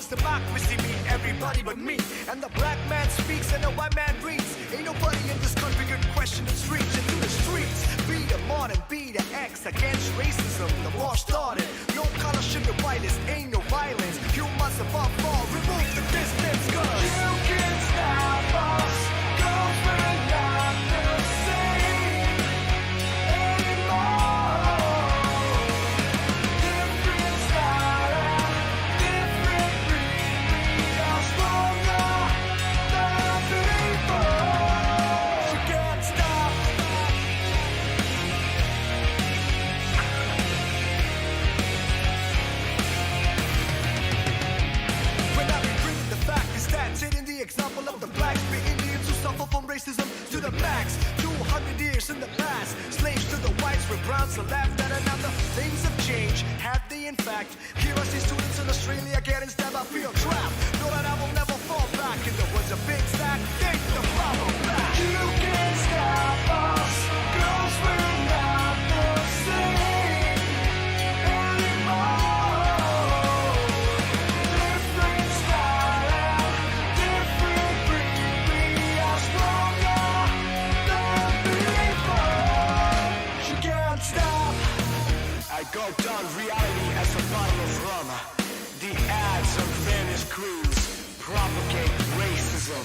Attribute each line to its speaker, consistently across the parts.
Speaker 1: does democracy mean? Everybody but me. And the black man speaks and the white man reads. Ain't nobody in this country could question its reach into the streets. Be the mod and be the X against racism. The war started. No color, sugar, whiteness, ain't no violence. You must above all remove the distance, cause you can stop us, cause we're not the same anymore. Different style, different breed, we are stronger than people. You can't stop. When I be bringing the fact is that setting the example of the blacks, the Indians who suffer from racism to the max. 200 years in the past, slaves to the whites were browns are left at another. Things have changed, have they in fact? Here I see students in Australia getting stabbed, I feel trapped. Know that I will never fall back. If there was a big stack, take the problem back. You can stop us, cause we're not the same anymore. Different style, different breed, we are stronger than people. You can't stop. I go down reality as a bottle of rum. The ads of Venice crews propagate racism.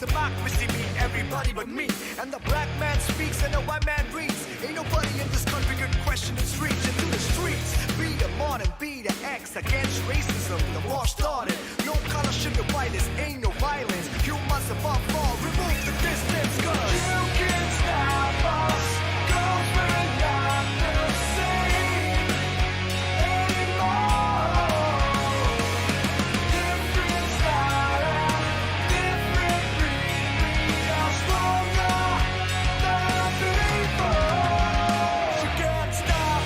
Speaker 1: Democracy mean? Everybody but me. And the black man speaks and the white man reads. Ain't nobody in this country could question its reach into the streets. Be the mod and be the X against racism. The war started. No color, sugar, whiteness, ain't no violence. You must above all remove the distance, cause you can stop us, cause we're not the same anymore. Different style, different breed, we are stronger than people. You can't stop.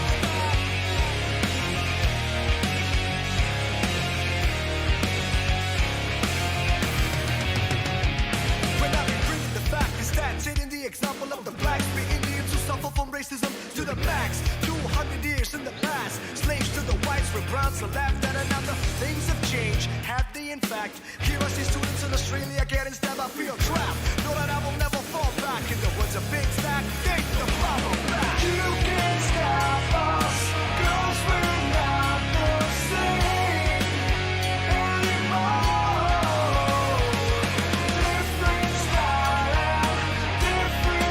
Speaker 1: When I be bringing the fact is that setting the example of the blacks, the Indians who suffer from racism to the max. 200 years in the past, slaves to the whites were browns are left at another. Things have changed, have they in fact? Here I see students in Australia getting stabbed, I feel trapped. Know that I will never fall back. If there was a big stack, take the problem back. You can stop us, cause we're not the same anymore. Different style, different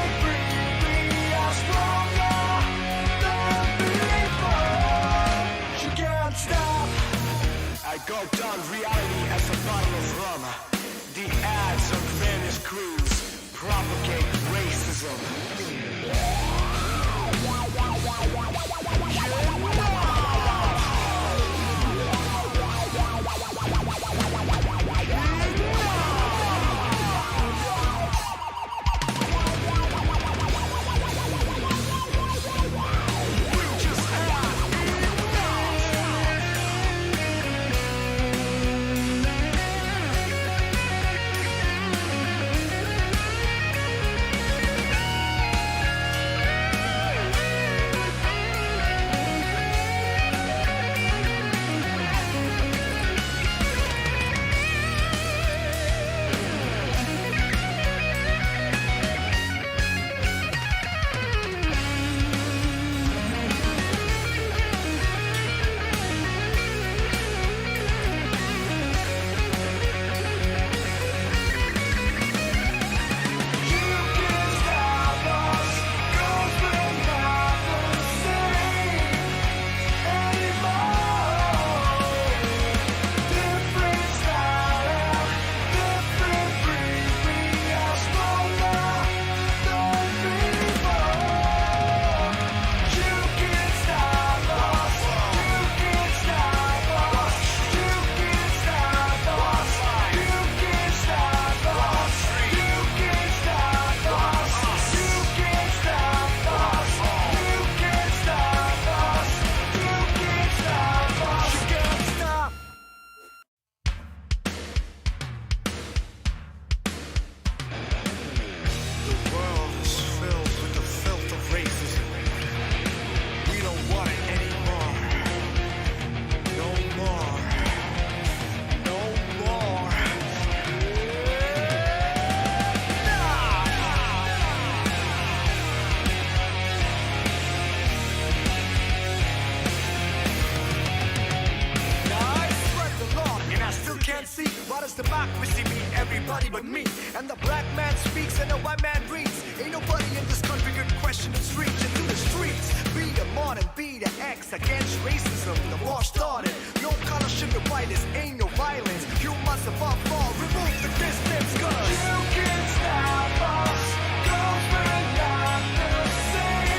Speaker 1: democracy mean everybody but me. And the black man speaks and the white man reads. Ain't nobody in this country could question its reach into the streets. Be the modern, be the X against racism. The war started. No color, sugar, whiteness, ain't no violence. You must above all remove the distance, cause you can't stop us, cause we're not the same.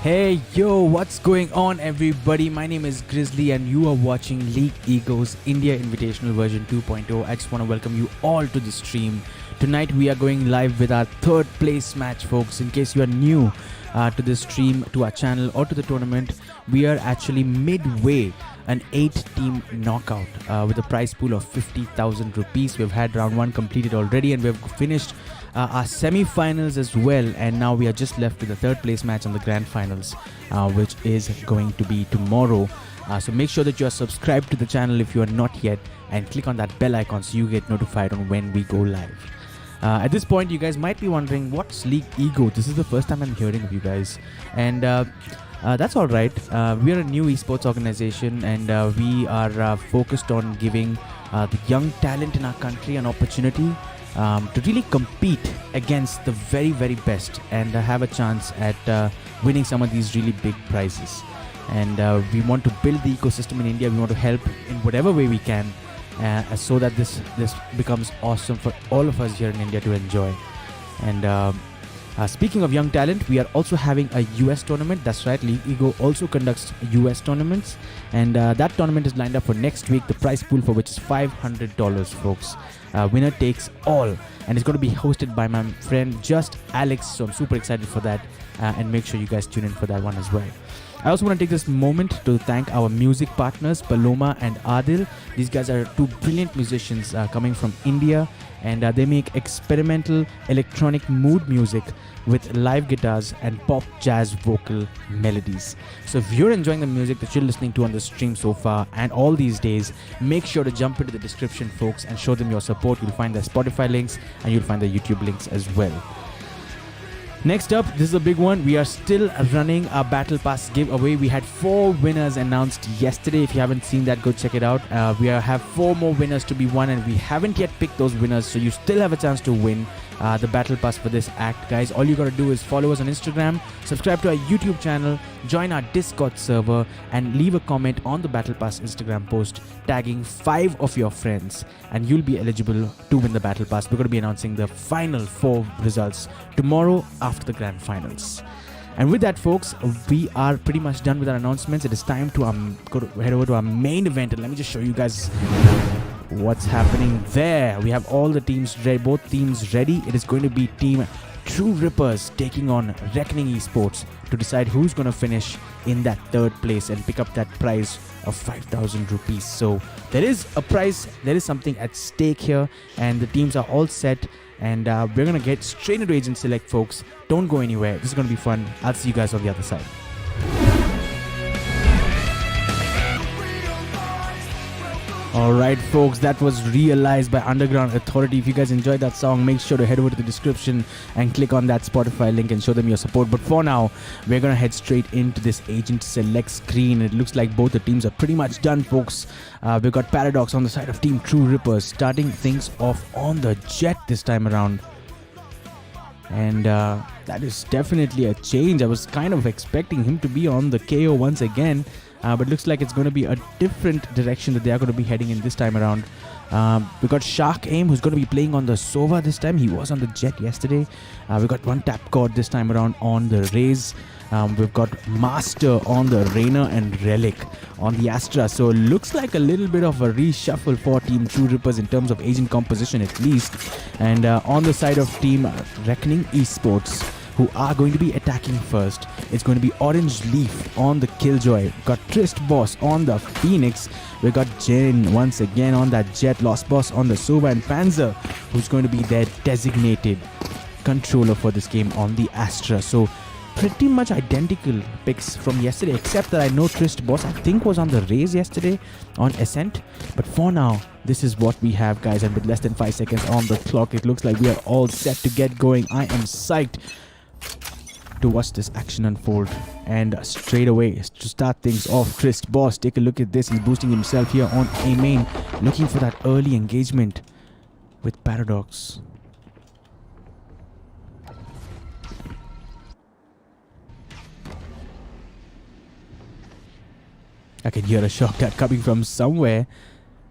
Speaker 2: Hey yo, what's going on everybody? My name is Grizzly and you are watching League Ego's India Invitational version 2.0. I just want to welcome you all to the stream. Tonight we are going live with our third place match, folks. In case you are new to the stream, to our channel or to the tournament, we are actually midway an 8-team knockout with a prize pool of 50,000 rupees. We've had round 1 completed already and we've finished our semi-finals as well, and now we are just left with the third place match on the grand finals, which is going to be tomorrow. So make sure that you are subscribed to the channel if you are not yet, and click on that bell icon so you get notified on when we go live. At this point you guys might be wondering, what's League Ego? This is the first time I'm hearing of you guys, and that's alright. We are a new esports organization, and we are focused on giving the young talent in our country an opportunity to really compete against the very, very best and have a chance at winning some of these really big prizes. And we want to build the ecosystem in India. We want to help in whatever way we can so that this becomes awesome for all of us here in India to enjoy. And speaking of young talent, we are also having a US tournament. That's right, League Ego also conducts US tournaments, and that tournament is lined up for next week. The prize pool for which is $500, folks. Winner takes all, and it's going to be hosted by my friend Just Alex, so I'm super excited for that, and make sure you guys tune in for that one as well. I also want to take this moment to thank our music partners Paloma and Adil. These guys are two brilliant musicians coming from India, and they make experimental electronic mood music with live guitars and pop jazz vocal melodies. So if you're enjoying the music that you're listening to on the stream so far and all these days, make sure to jump into the description, folks, and show them your support. You'll find their Spotify links and you'll find their YouTube links as well. Next up, this is a big one. We are still running our Battle Pass giveaway. We had 4 winners announced yesterday. If you haven't seen that, go check it out. We have 4 more winners to be won, and we haven't yet picked those winners, so you still have a chance to win the Battle Pass for this act, guys. All you gotta do is follow us on Instagram, subscribe to our YouTube channel, join our Discord server, and leave a comment on the Battle Pass Instagram post tagging 5 of your friends, and you'll be eligible to win the Battle Pass. We're going to be announcing the final 4 results tomorrow after the grand finals. And with that, folks, we are pretty much done with our announcements. It is time to head over to our main event, and let me just show you guys what's happening there. We have all the teams ready, both teams ready. It is going to be Team True Rippers taking on Reckoning Esports to decide who's going to finish in that third place and pick up that prize of 5,000 rupees. So there is a prize, there is something at stake here, and the teams are all set, and we're going to get straight into Agent Select, folks. Don't go anywhere. This is going to be fun. I'll see you guys on the other side. Alright, folks, that was Realized by Underground Authority. If you guys enjoyed that song, make sure to head over to the description and click on that Spotify link and show them your support. But for now, we're going to head straight into this Agent Select screen. It looks like both the teams are pretty much done, folks. We've got Paradox on the side of Team True Rippers, starting things off on the Jet this time around. And that is definitely a change. I was kind of expecting him to be on the KO once again. But looks like it's going to be a different direction that they are going to be heading in this time around. We've got Shark Aim, who's going to be playing on the Sova this time. He was on the Jet yesterday. We've got One Tap God this time around on the Raze. We've got Master on the Rainer and Relic on the Astra. So it looks like a little bit of a reshuffle for Team True Rippers in terms of agent composition at least. And on the side of Team Reckoning Esports, who are going to be attacking first, it's going to be Orange Leaf on the Killjoy. We've got Trist Boss on the Phoenix. We've got Jen once again on that Jet, Lost Boss on the Sova, and Panzer, who's going to be their designated controller for this game on the Astra. So pretty much identical picks from yesterday, except that I know Trist Boss, I think, was on the Raze yesterday on Ascent. But for now, this is what we have, guys, and with less than 5 seconds on the clock, it looks like we are all set to get going. I am psyched. to watch this action unfold. And straight away, to start things off, Chris Boss, take a look at this. He's boosting himself here on A main, looking for that early engagement with Paradox. I can hear a shock dart coming from somewhere.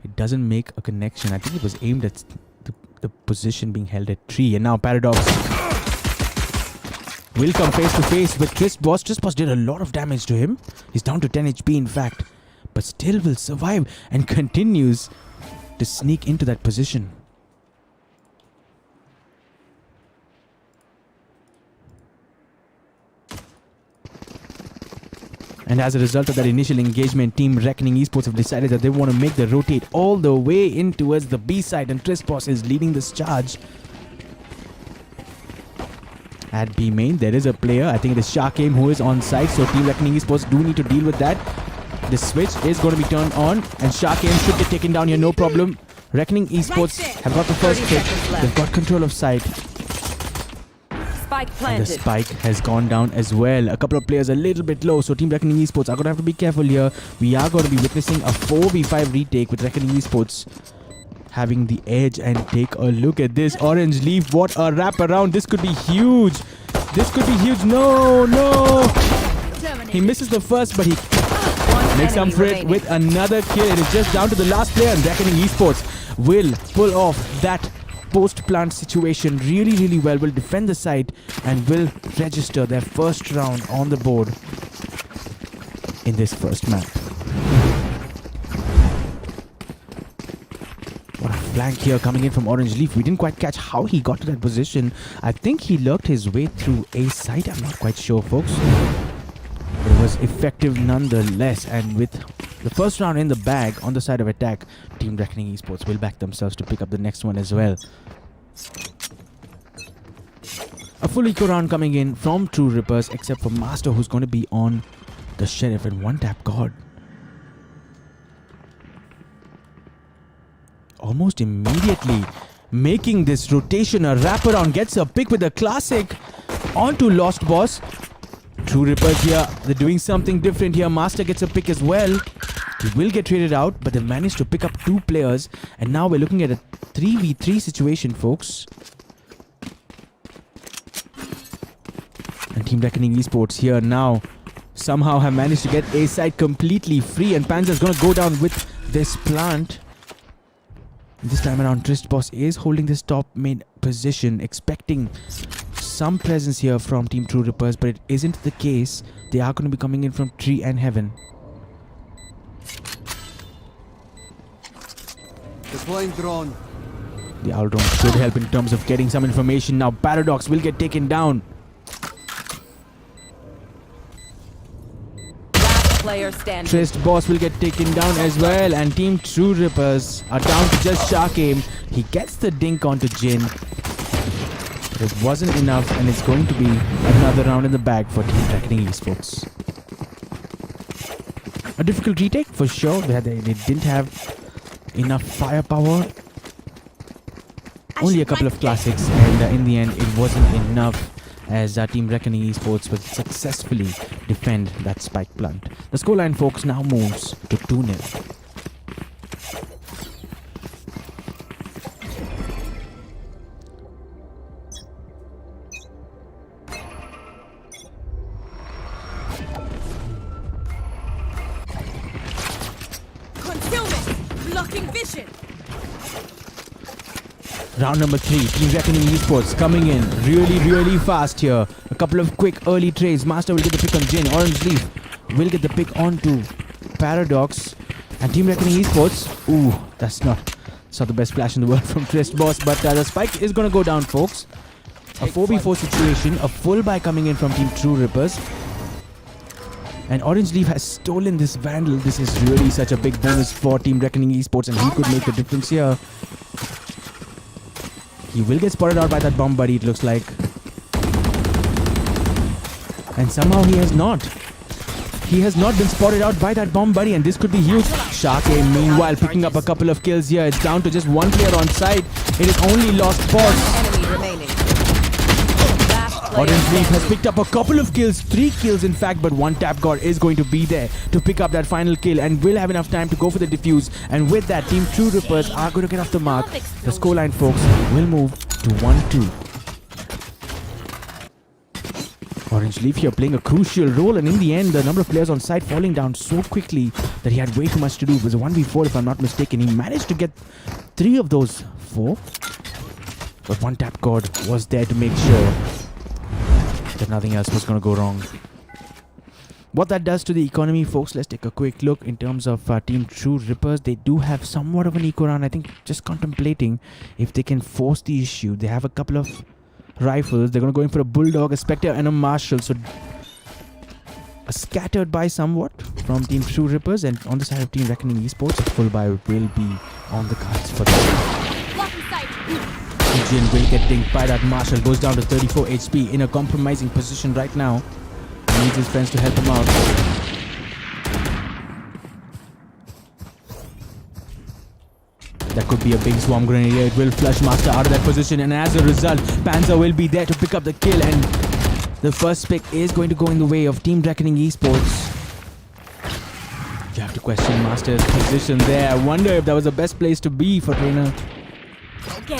Speaker 2: It doesn't make a connection. I think it was aimed at the position being held at 3. And now Paradox will come face to face with Chris Boss. Chris Boss did a lot of damage to him. He's down to 10 HP in fact. But still will survive and continues to sneak into that position. And as a result of that initial engagement, Team Reckoning Esports have decided that they want to make the rotate all the way in towards the B side, and Chris Boss is leading this charge. At B main, there is a player, I think it is Sharkame, who is on site, so Team Reckoning Esports do need to deal with that. The switch is going to be turned on, and Sharkame should get taken down here, no problem. Reckoning Esports have got the first pick, they've got control of site. And the spike has gone down as well. A couple of players a little bit low, so Team Reckoning Esports are going to have to be careful here. We are going to be witnessing a 4v5 retake with Reckoning Esports having the edge. And take a look at this orange leaf. What a wraparound. This could be huge. This could be huge. No. He misses the first, but he makes up for it with another kill. It is just down to the last player, and Reckoning Esports will pull off that post-plant situation really well, will defend the site and will register their first round on the board in this first map. What a flank here coming in from Orange Leaf. We didn't quite catch how he got to that position. I think he lurked his way through a site. I'm not quite sure, folks. But it was effective nonetheless, and with the first round in the bag on the side of attack, Team Reckoning Esports will back themselves to pick up the next one as well. A full eco round coming in from True Rippers, except for Master, who's going to be on the Sheriff, and one tap God. Almost immediately making this rotation a wraparound, gets a pick with a classic onto Lost Boss. True Rippers here, they're doing something different here. Master gets a pick as well. He will get traded out, but they managed to pick up 2 players. And now we're looking at a 3v3 situation, folks. And Team Reckoning Esports here now somehow have managed to get A side completely free. And Panzer's going to go down with this plant. This time around, Trist Boss is holding this top mid position, expecting some presence here from Team True Rippers, but it isn't the case. They are going to be coming in from Tree and Heaven.
Speaker 3: Deploying drone.
Speaker 2: The owl drone should help in terms of getting some information. Now Paradox will get taken down.
Speaker 4: Last player standing.
Speaker 2: Trist Boss will get taken down as well, and Team True Rippers are down to just Shark Aim. He gets the dink onto Jin. But it wasn't enough, and it's going to be another round in the bag for Team Reckoning Esports. A difficult retake for sure. They didn't have enough firepower. Only a couple of classics, and in the end it wasn't enough, as Team Reckoning Esports will successfully defend that spike plant. The scoreline, folks, now moves to 2-0. Round number 3, Team Reckoning Esports coming in really fast here. A couple of quick early trades. Master will get the pick on Jin. Orange Leaf will get the pick onto Paradox. And Team Reckoning Esports, that's not the best flash in the world from Trist Boss. But the spike is going to go down, folks. A 4v4 situation. A full buy coming in from Team True Rippers. And Orange Leaf has stolen this Vandal. This is really such a big bonus for Team Reckoning Esports, and he could make the difference here. He will get spotted out by that bomb buddy, it looks like. And somehow he has not. He has not been spotted out by that bomb buddy, and this could be huge. Shark Aim, meanwhile, picking up a couple of kills here. It's down to just one player on site. It is only Lost Boss.
Speaker 4: Enemy remaining. Last
Speaker 2: Orange Leaf has picked up a couple of kills, 3 kills in fact, but one tap god is going to be there to pick up that final kill and will have enough time to go for the defuse. And with that, Team True Rippers are going to get off the mark. The scoreline, folks, will move to 1-2. Orange Leaf here playing a crucial role, and in the end, the number of players on site falling down so quickly that he had way too much to do. It was a 1v4 if I'm not mistaken. He managed to get 3 of those 4. But one tap god was there to make sure that nothing else was going to go wrong. What that does to the economy, folks, let's take a quick look in terms of Team True Rippers. They do have somewhat of an eco round. I think just contemplating if they can force the issue. They have a couple of rifles. They're going to go in for a Bulldog, a Spectre and a Marshal. So scattered by somewhat from Team True Rippers, and on the side of Team Reckoning Esports, a full buy will be on the cards for them. Jin will get dinged by that Marshal, goes down to 34 HP in a compromising position right now. He needs his friends to help him out. That could be a big swarm grenade here. It will flush Master out of that position, and as a result, Panzer will be there to pick up the kill, and the first pick is going to go in the way of Team Reckoning Esports. You have to question Master's position there. I wonder if that was the best place to be for Trainer.
Speaker 3: Okay.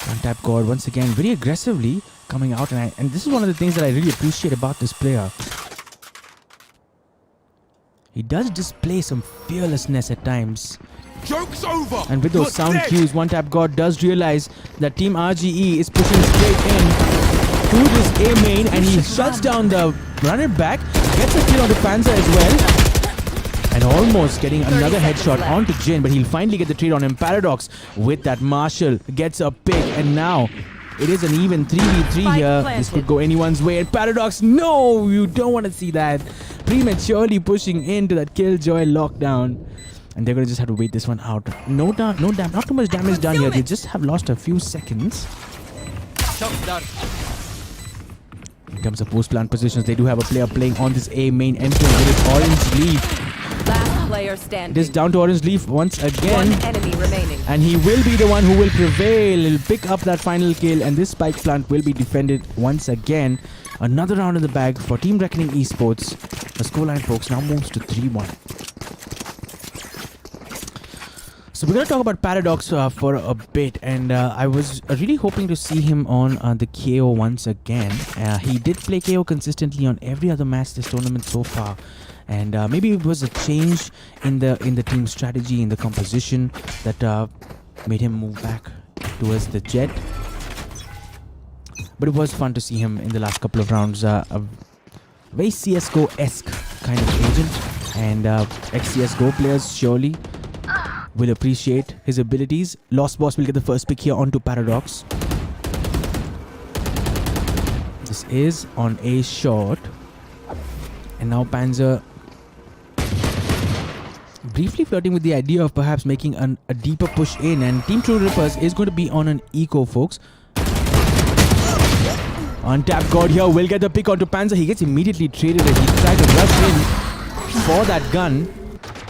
Speaker 2: One tap god once again very aggressively coming out, and this is one of the things that I really appreciate about this player. He does display some fearlessness at times.
Speaker 1: Joke's over!
Speaker 2: And with those sound cues, one tap god does realize that Team RGE is pushing straight in to this A main, and he shuts down the runner back, gets a kill on the Panzer as well. And almost getting another headshot onto Jin, but he'll finally get the trade on him. Paradox with that Marshal gets a pick, and now it is an even 3v3 here. This could go anyone's way. And Paradox, no, you don't want to see that. Prematurely pushing into that Killjoy lockdown. And they're going to just have to wait this one out. Not too much damage done here. They just have lost a few seconds. In terms of post-plant positions, they do have a player playing on this A main entrance. It is Orange Leaf.
Speaker 3: Last player standing.
Speaker 2: It is down to Orange Leaf once again.
Speaker 3: One enemy remaining.
Speaker 2: And he will be the one who will prevail. He'll pick up that final kill, and this spike plant will be defended once again. Another round in the bag for Team Reckoning Esports. The scoreline, folks, now moves to 3-1. So we're going to talk about Paradox for a bit, and I was really hoping to see him on the KO once again. He did play KO consistently on every other match this tournament so far, and maybe it was a change in the team strategy, in the composition, that made him move back towards the Jet. But it was fun to see him in the last couple of rounds. A very CSGO-esque kind of agent, and ex-CSGO players surely will appreciate his abilities. Lost Boss will get the first pick here onto Paradox. This is on a shot. And now Panzer briefly flirting with the idea of perhaps making a deeper push in. And Team True Rippers is going to be on an eco, folks. Untapped God here will get the pick onto Panzer. He gets immediately traded as he tried to rush in for that gun.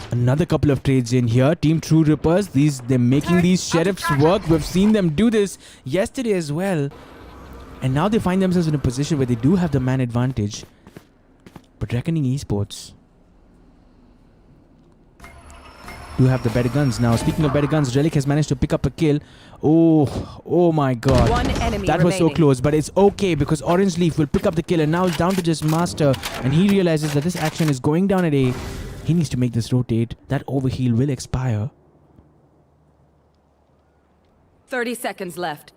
Speaker 2: Another couple of trades in here. Team True Rippers, they're making these sheriffs work. We've seen them do this yesterday as well. And now they find themselves in a position where they do have the man advantage. But Reckoning Esports do have the better guns. Now, speaking of better guns, Relic has managed to pick up a kill. Oh my god.
Speaker 3: One enemy
Speaker 2: that was so
Speaker 3: remaining.
Speaker 2: close, but it's okay because Orange Leaf will pick up the kill, and now it's down to just Master, and he realizes that this action is going down at A. He needs to make this rotate. That overheal will expire.
Speaker 3: 30 seconds left.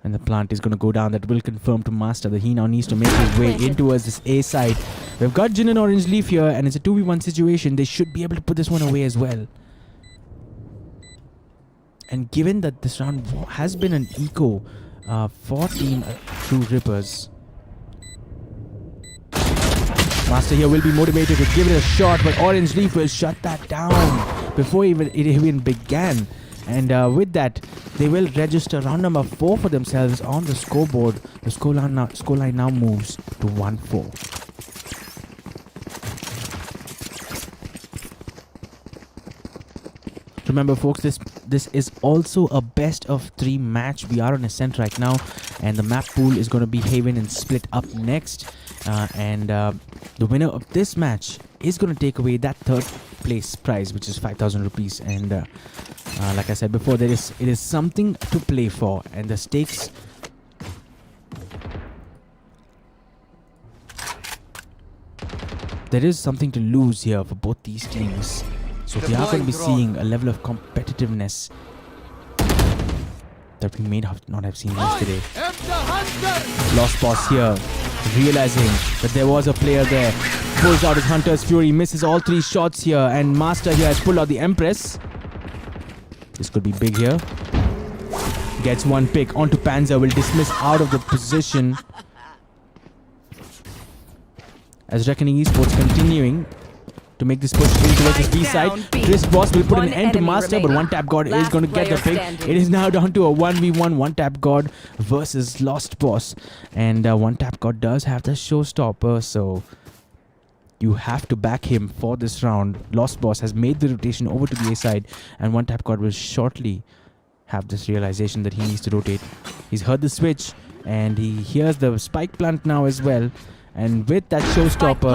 Speaker 2: And the plant is going to go down. That will confirm to Master that he now needs to make his way in towards this A side. We've got Jin and Orange Leaf here, and it's a 2v1 situation. They should be able to put this one away as well. And given that this round has been an eco for Team True Rippers, Master here will be motivated to give it a shot, but Orange Leaf will shut that down before it even began. And with that, they will register round number 4 for themselves on the scoreboard. The scoreline now moves to 1-4. Remember, folks, this is also a best of 3 match. We are on Ascent right now, and the map pool is going to be Haven and Split up next. The winner of this match is going to take away that 3rd place prize, which is 5,000 rupees. And like I said before, it is something to play for, and the stakes. There is something to lose here for both these teams. So we are going to be seeing a level of competitiveness that we may not have seen yesterday. Lost boss here, realizing that there was a player there. Pulls out his Hunter's Fury, misses all 3 shots here, and Master here has pulled out the Empress. This could be big here. Gets 1 pick onto Panzer, will dismiss out of the position. As Reckoning Esports continuing to make this push in towards his B side. Chris Boss will put an end to Master, but One Tap God is going to get the pick. It is now down to a 1v1 One Tap God versus Lost Boss. And One Tap God does have the showstopper, so you have to back him for this round. Lost Boss has made the rotation over to the A side, and One Tap God will shortly have this realization that he needs to rotate. He's heard the switch, and he hears the spike plant now as well. And with that showstopper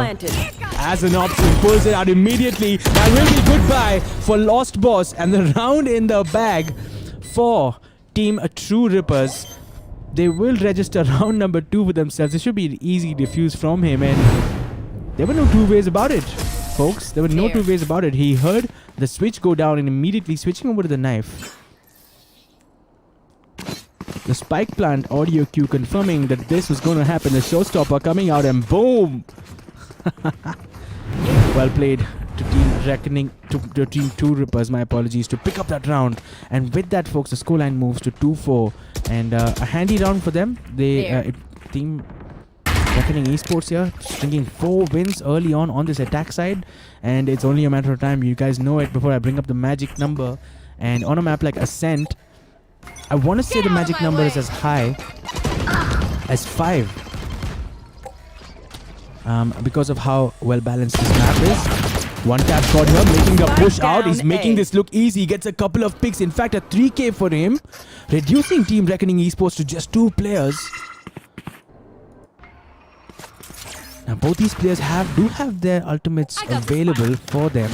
Speaker 2: as an option, pulls it out immediately. That will be goodbye for Lost Boss, and the round in the bag for Team True Rippers. They will register round number 2 for themselves. It should be an easy defuse from him, and there were no 2 ways about it, folks. There were no 2 ways about it. He heard the switch go down and immediately switching over to the knife. The spike plant audio cue confirming that this was going to happen. The showstopper coming out, and boom! Well played to Team Reckoning, to Team 2 Rippers, my apologies, to pick up that round. And with that, folks, the scoreline moves to 2-4. And a handy round for them. Team Reckoning Esports here, stringing 4 wins early on this attack side. And it's only a matter of time. You guys know it before I bring up the magic number. And on a map like Ascent, I want to say the magic number is as high as 5. Because of how well balanced this map is. One tap shot here, making the push out. He's making this look easy. Gets a couple of picks. In fact, a 3k for him. Reducing Team Reckoning Esports to just 2 players. Now both these players do have their ultimates available for them.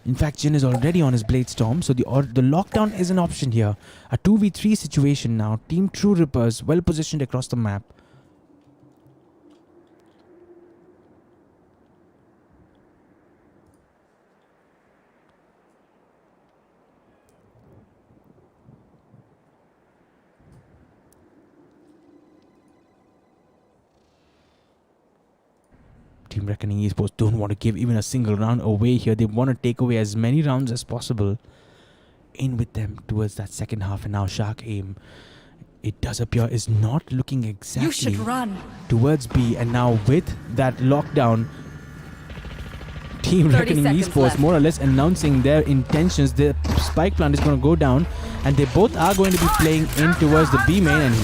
Speaker 2: In fact, Jin is already on his Blade Storm, so the lockdown is an option here. A 2v3 situation now. Team True Rippers well positioned across the map. Team Reckoning Esports don't want to give even a single round away here. They want to take away as many rounds as possible. In with them towards that second half, and now Shark Aim, it does appear, is not looking exactly towards B. And now with that lockdown, Team Reckoning Esports
Speaker 3: left.
Speaker 2: more or less announcing their intentions. The spike plant is going to go down, and they both are going to be playing in towards the B main, and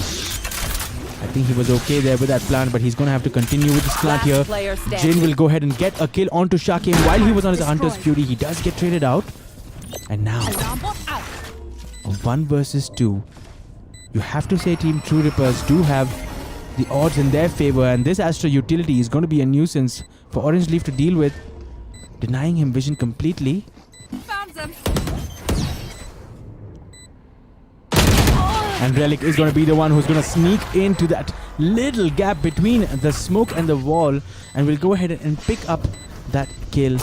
Speaker 2: I think he was okay there with that plant, but he's going to have to continue with this plant here. Jin will go ahead and get a kill onto Shakim while he was on his Hunter's Fury. He does get traded out. And now, a 1 versus 2. You have to say Team True Rippers do have the odds in their favor, and this Astra utility is going to be a nuisance for Orange Leaf to deal with, denying him vision completely.
Speaker 3: Found them.
Speaker 2: And Relic is going to be the one who's going to sneak into that little gap between the smoke and the wall, and will go ahead and pick up that kill.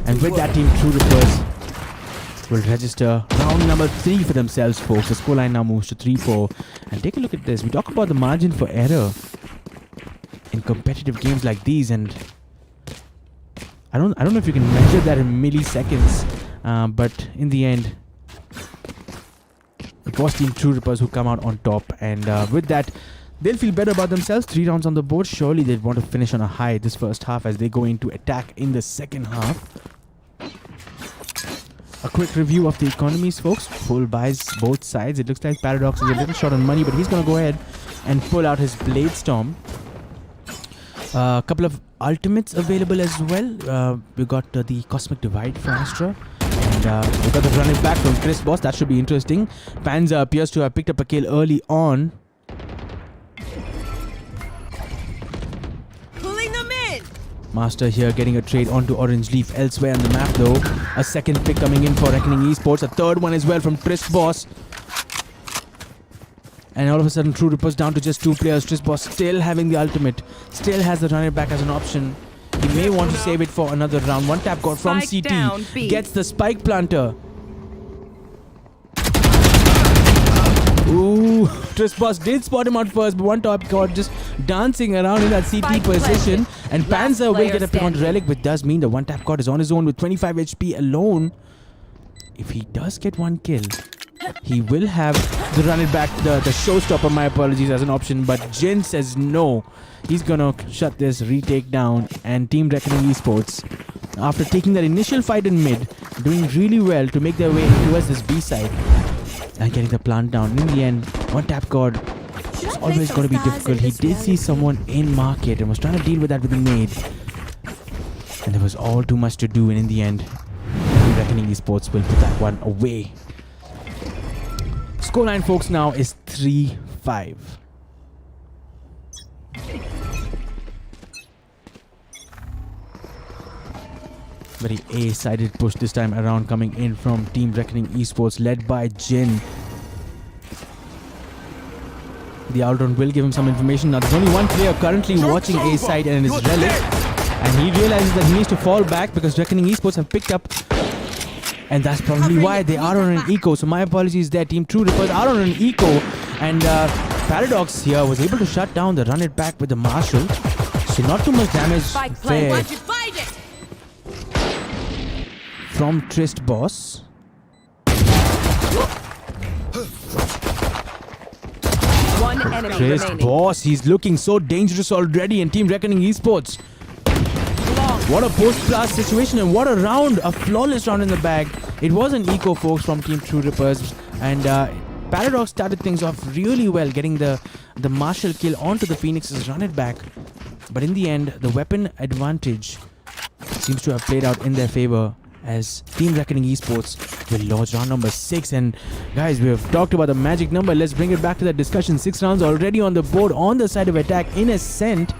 Speaker 2: And with that, Team True Rippers will register round number 3 for themselves, folks. The scoreline now moves to 3-4. And take a look at this. We talk about the margin for error in competitive games like these, and I don't know if you can measure that in milliseconds, but in the end, it was Team True Rippers who come out on top, and with that, they'll feel better about themselves. 3 rounds on the board. Surely they'd want to finish on a high this first half as they go into attack in the second half. A quick review of the economies, folks. Full buys both sides. It looks like Paradox is a little short on money, but he's going to go ahead and pull out his Blade Storm. A couple of ultimates available as well. We got the Cosmic Divide for Astra. And we got the running back from Chris Boss. That should be interesting. Panzer appears to have picked up a kill early on.
Speaker 3: Pulling them in.
Speaker 2: Master here getting a trade onto Orange Leaf elsewhere on the map though. A second pick coming in for Reckoning Esports. A third one as well from Chris Boss. And all of a sudden True Rippers down to just 2 players. Chris Boss still having the ultimate. Still has the running back as an option. He may want to save it for another round. One tap got from
Speaker 3: Spike
Speaker 2: CT.
Speaker 3: down, B.
Speaker 2: Gets the spike planter. Ooh, Boss did spot him out first, but one top got just dancing around in that CT
Speaker 3: Spike
Speaker 2: position.
Speaker 3: planted.
Speaker 2: And
Speaker 3: Last
Speaker 2: Panzer will
Speaker 3: player
Speaker 2: get a pick on
Speaker 3: standing.
Speaker 2: Relic, which does mean the one tap god is on his own with 25 HP alone. If he does get one kill, he will have the run it back, the showstopper, my apologies, as an option. But Jin says no. He's gonna shut this retake down. And Team Reckoning Esports, after taking that initial fight in mid, doing really well to make their way towards this B side and getting the plant down. In the end, one tap god is always going to be difficult. He did see someone in market and was trying to deal with that with the nade. And there was all too much to do, and in the end, Team Reckoning Esports will put that one away. Scoreline, folks, now is 3-5. Very A-sided push this time around coming in from Team Reckoning Esports led by Jin. The outrun will give him some information. Now there's only one player currently watching A-side, and it's Relic. And he realizes that he needs to fall back because Reckoning Esports have picked up. And that's probably why they are on an eco. So my apologies there. Team True Rippers are on an eco. And Paradox here was able to shut down the run it back with the Marshal. So not too much damage there from Trist Boss.
Speaker 3: One enemy
Speaker 2: Trist
Speaker 3: remaining.
Speaker 2: Boss, he's looking so dangerous already. And Team Reckoning Esports, what a post-blast situation, and what a round, a flawless round in the bag. It was an eco, folks, from Team True Rippers, and Paradox started things off really well, getting the Marshal kill onto the Phoenix's run it back. But in the end, the weapon advantage seems to have played out in their favor as Team Reckoning Esports will launch round number 6. And guys, we have talked about the magic number. Let's bring it back to that discussion. 6 rounds already on the board on the side of attack in Ascent.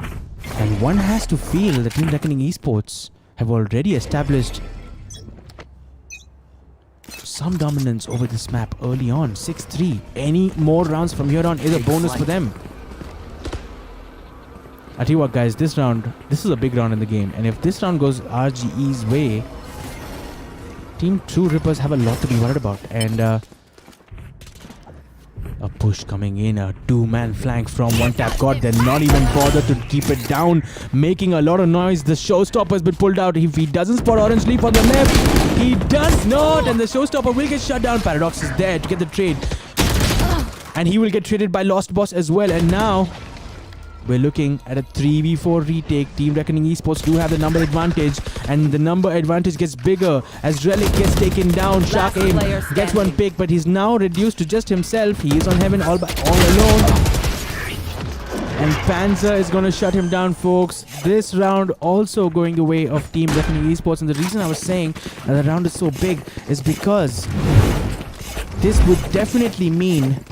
Speaker 2: And one has to feel that Team Reckoning Esports have already established some dominance over this map early on. 6-3. Any more rounds from here on is a bonus for them. I tell you what, guys, this is a big round in the game. And if this round goes RGE's way, Team True Rippers have a lot to be worried about. And a push coming in, a 2-man flank from one tap god. They're not even bothered to keep it down, making a lot of noise. The showstopper has been pulled out. If he doesn't spot Orange Leaf on the left, he does not, and the showstopper will get shut down. Paradox is there to get the trade, and he will get traded by Lost Boss as well. And now we're looking at a 3v4 retake. Team Reckoning Esports do have the number advantage, and the number advantage gets bigger as Relic gets taken down. Shark Aim gets one pick, but he's now reduced to just himself. He is on heaven all alone. And Panzer is going to shut him down, folks. This round also going the way of Team Reckoning Esports. And the reason I was saying that the round is so big is because this would definitely mean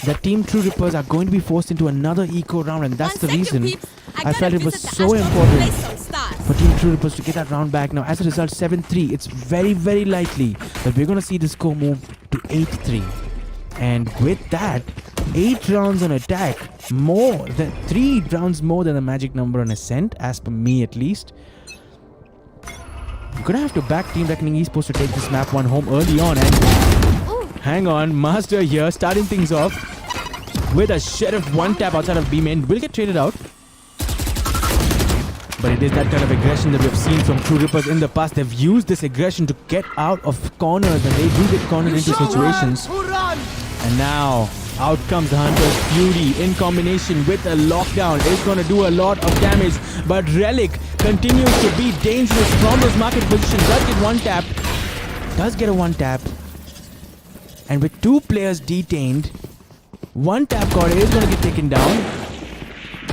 Speaker 2: that Team True Rippers are going to be forced into another eco round, and that's the reason I felt it was so important for Team True Rippers to get that round back. Now, as a result, 7-3. It's very, very likely that we're going to see the score move to 8-3. And with that, 8 rounds on attack, more than 3 rounds more than the magic number on Ascent, as per me at least. We're going to have to back Team Reckoning Esports to take this map one home early on. And hang on, Master here starting things off with a Sheriff one tap outside of B main. Will get traded out. But it is that kind of aggression that we have seen from True Rippers in the past. They've used this aggression to get out of corners, and they do get cornered into situations. And now, out comes the Hunter's Fury in combination with a lockdown. It's going to do a lot of damage, but Relic continues to be dangerous from those market positions. Does get one tap. Does get a one tap. And with 2 players detained, one tap god is going to get taken down.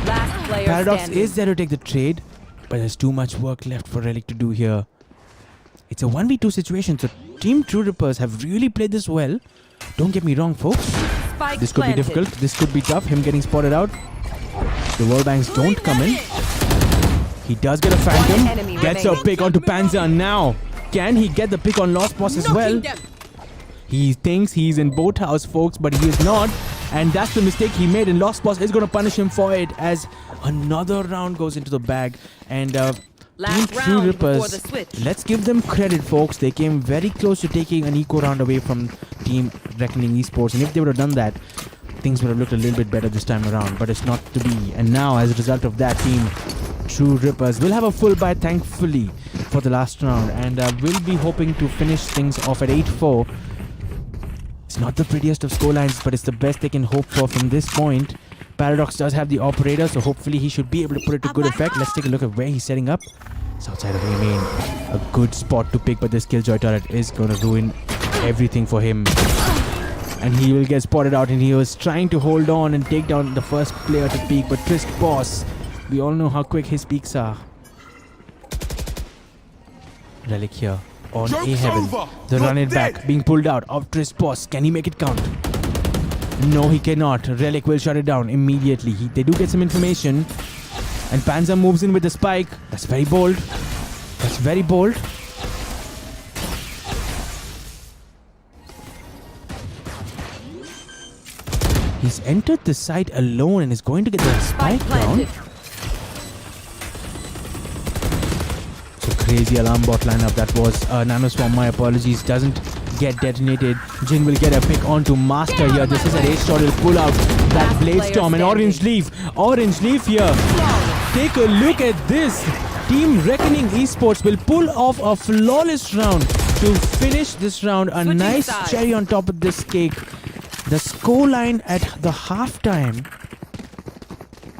Speaker 3: Last player
Speaker 2: Paradox
Speaker 3: standing.
Speaker 2: is there to take the trade, but there's too much work left for Relic to do here. It's a 1v2 situation, so Team True Rippers have really played this well. Don't get me wrong, folks.
Speaker 3: Spike
Speaker 2: This could be
Speaker 3: planted.
Speaker 2: difficult. This could be tough. Him getting spotted out. The wall bangs don't come in. He does get a phantom.
Speaker 3: enemy
Speaker 2: Gets a
Speaker 3: remaining.
Speaker 2: pick onto Panzer now. Can he get the pick on Lost Boss as well? He thinks he's in boathouse, folks, but he is not. And that's the mistake he made, and Lost Boss is going to punish him for it as another round goes into the bag. And Team
Speaker 3: Last
Speaker 2: True
Speaker 3: round before
Speaker 2: Rippers,
Speaker 3: the switch.
Speaker 2: let's give them credit, folks. They came very close to taking an eco round away from Team Reckoning Esports. And if they would have done that, things would have looked a little bit better this time around. But it's not to be. And now, as a result of that, Team True Rippers will have a full buy, thankfully, for the last round. And we'll be hoping to finish things off at 8-4. It's not the prettiest of scorelines, but it's the best they can hope for from this point. Paradox does have the operator, so hopefully he should be able to put it to good effect. Let's take a look at where he's setting up. It's outside of A main. A good spot to pick, but this Killjoy turret is going to ruin everything for him. And he will get spotted out, and he was trying to hold on and take down the first player to peek, but Trist Boss, we all know how quick his peaks are. Relic here on A Heaven. The run it back, being pulled out of Trist Boss. Can he make it count? No, he cannot. Relic will shut it down immediately. They do get some information. And Panzer moves in with the spike. That's very bold. That's very bold. He's entered the site alone and is going to get the spike down. So crazy alarm bot lineup that was. Nanoswarm, my apologies, doesn't get detonated. Jin will get a pick onto Master here. This is a race shot. He'll pull out that Blade Storm and Orange Leaf. Orange Leaf here. Take a look at this. Team Reckoning Esports will pull off a flawless round to finish this round. A nice cherry on top of this cake. The scoreline at the halftime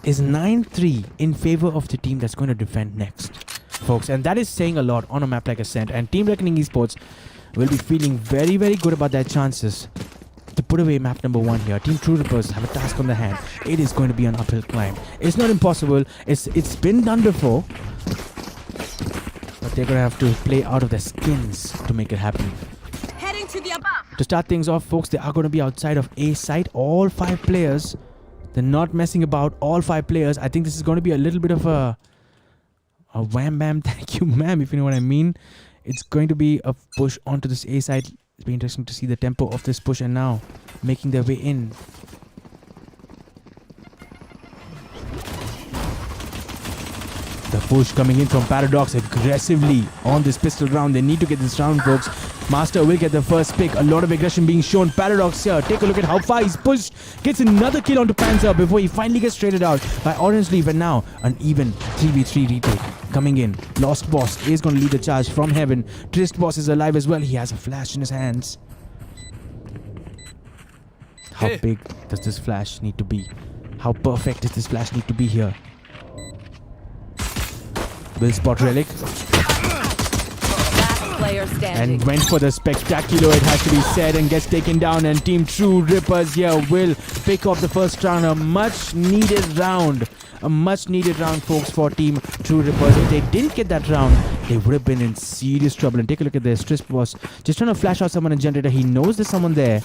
Speaker 2: is 9-3 in favor of the team that's going to defend next, folks. And that is saying a lot on a map like Ascent. And Team Reckoning Esports will be feeling very, very good about their chances to put away map number 1 here. Team True Rippers have a task on their hand. It is going to be an uphill climb. It's not impossible. It's been done before. But they're going to have to play out of their skins to make it happen.
Speaker 3: Heading to the above.
Speaker 2: To start things off, folks, they are going to be outside of A site. All 5 players. They're not messing about. All 5 players. I think this is going to be a little bit of a wham bam thank you ma'am, if you know what I mean. It's going to be a push onto this A side. It'll be interesting to see the tempo of this push, and now making their way in. The push coming in from Paradox aggressively on this pistol round. They need to get this round, folks. Master will get the first pick. A lot of aggression being shown. Paradox here. Take a look at how far he's pushed. Gets another kill onto Panzer before he finally gets traded out by Orange Leaf. And now an even 3v3 retake coming in. Lost Boss is going to lead the charge from Heaven. Trist Boss is alive as well. He has a flash in his hands. How big does this flash need to be? How perfect does this flash need to be here? Will spot Relic.
Speaker 3: Player standing.
Speaker 2: And went for the spectacular, it has to be said, and gets taken down. And Team True Rippers here will pick off the first round. A much needed round. A much needed round, folks, for Team True Rippers. If they didn't get that round, they would have been in serious trouble. And take a look at this. Trist was just trying to flash out someone in generator. He knows there's someone there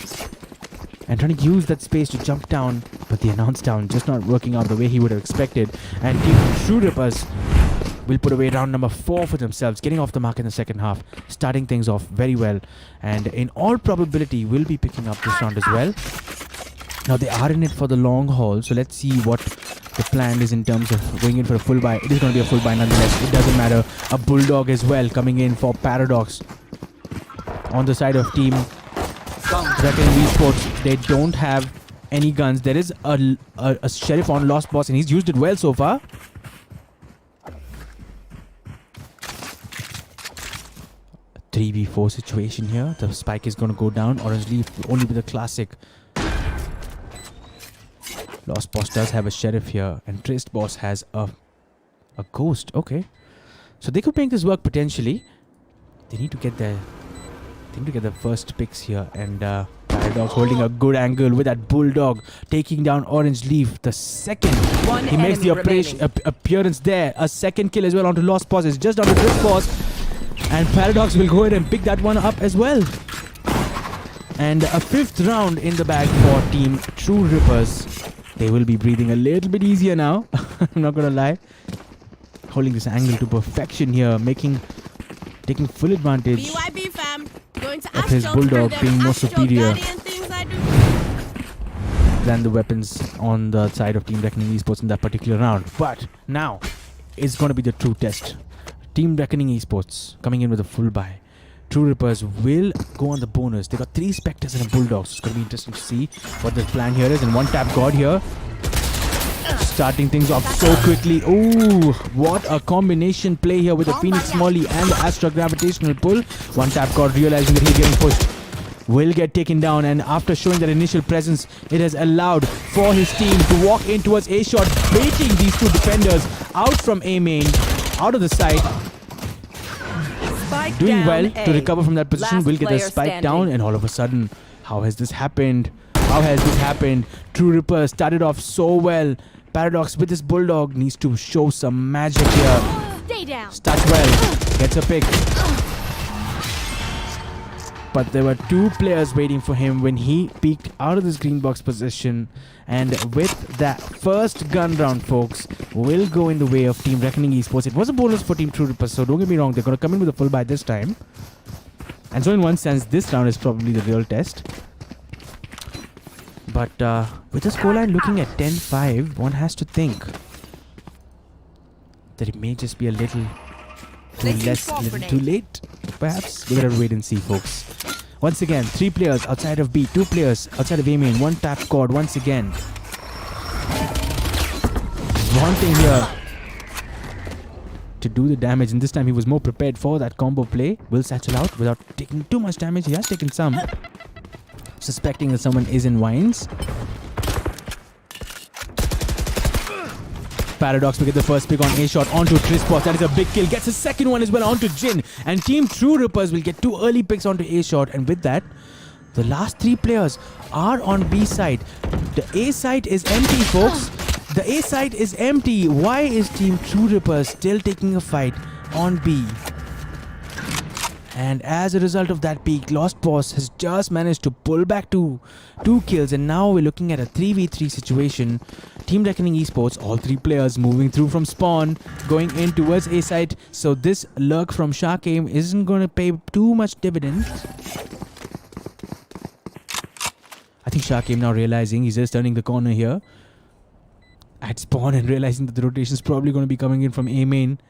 Speaker 2: and trying to use that space to jump down. But the announce down just not working out the way he would have expected. And Team True Rippers will put away round number 4 for themselves, getting off the mark in the second half, starting things off very well, and in all probability will be picking up this round as well. Now they are in it for the long haul, so let's see what the plan is in terms of going in for a full buy. It is going to be a full buy nonetheless. It doesn't matter. A Bulldog as well coming in for Paradox. On the side of Team Reckoning Esports, they don't have any guns. There is a Sheriff on Lost Boss, and he's used it well so far. A 3v4 situation here. The spike is going to go down. Orange Leaf only with a classic. Lost Boss does have a Sheriff here, and Trist Boss has a Ghost. Okay, so they could make this work potentially. They need to get their first picks here, and Paradox holding a good angle with that bulldog, taking down Orange Leaf. The second
Speaker 3: One
Speaker 2: he makes the
Speaker 3: enemy remaining.
Speaker 2: appearance there. A second kill as well onto Lost Pause. It's just onto this pause. And Paradox will go ahead and pick that one up as well. And a 5th round in the bag for Team True Rippers. They will be breathing a little bit easier now. I'm not gonna lie. Holding this angle to perfection here, taking full advantage
Speaker 4: BYB fam. Going to
Speaker 2: of his
Speaker 4: Astro to
Speaker 2: bulldog
Speaker 4: them
Speaker 2: being more
Speaker 4: Astro
Speaker 2: superior
Speaker 4: Guardian things I do.
Speaker 2: than the weapons on the side of Team Reckoning Esports in that particular round. But now it's going to be the true test. Team Reckoning Esports coming in with a full buy. True Rippers will go on the bonus. They got 3 Spectres and a Bulldog. So it's going to be interesting to see what the plan here is. And one tap God here. Starting things off so quickly. Ooh, what a combination play here with the Phoenix Molly and the Astra Gravitational Pull. One tap God realizing that he's getting pushed. Will get taken down, and after showing that initial presence, it has allowed for his team to walk in towards A shot, baiting these 2 defenders out from A main, out of the site.
Speaker 3: Spike
Speaker 2: Doing
Speaker 3: down
Speaker 2: well
Speaker 3: A.
Speaker 2: to recover from that position.
Speaker 3: Last
Speaker 2: Will get the
Speaker 3: player
Speaker 2: spike
Speaker 3: standing.
Speaker 2: down, and all of a sudden, how has this happened? How has this happened? True Ripper started off so well. Paradox with his bulldog needs to show some magic here.
Speaker 4: Stay down.
Speaker 2: Starts well, gets a pick. But there were 2 players waiting for him when he peeked out of this green box position. And with that first gun round, folks, will go in the way of Team Reckoning Esports. It was a bonus for Team True Rippers, so don't get me wrong, they're going to come in with a full buy this time. And so in one sense, this round is probably the real test. But with the scoreline looking at 10-5, one has to think that it may just be a little too late, perhaps. We're gonna wait and see, folks. Once again, 3 players outside of B, 2 players outside of A main, 1 tap God once again. Wanting here to do the damage, and this time he was more prepared for that combo play. Will satchel out without taking too much damage. He has taken some. Suspecting that someone is in Wines. Paradox will get the first pick on A shot onto Trispos. That is a big kill. Gets a second one as well onto Jin. And Team True Rippers will get 2 early picks onto A shot. And with that, the last 3 players are on B side. The A side is empty, folks. The A side is empty. Why is Team True Rippers still taking a fight on B? And as a result of that peak, Lost Boss has just managed to pull back to 2 kills. And now we're looking at a 3v3 situation. Team Reckoning Esports, all 3 players moving through from spawn, going in towards A side. So this lurk from Shark Aim isn't going to pay too much dividend. I think Shark Aim now realizing he's just turning the corner here at spawn and realizing that the rotation is probably going to be coming in from A main.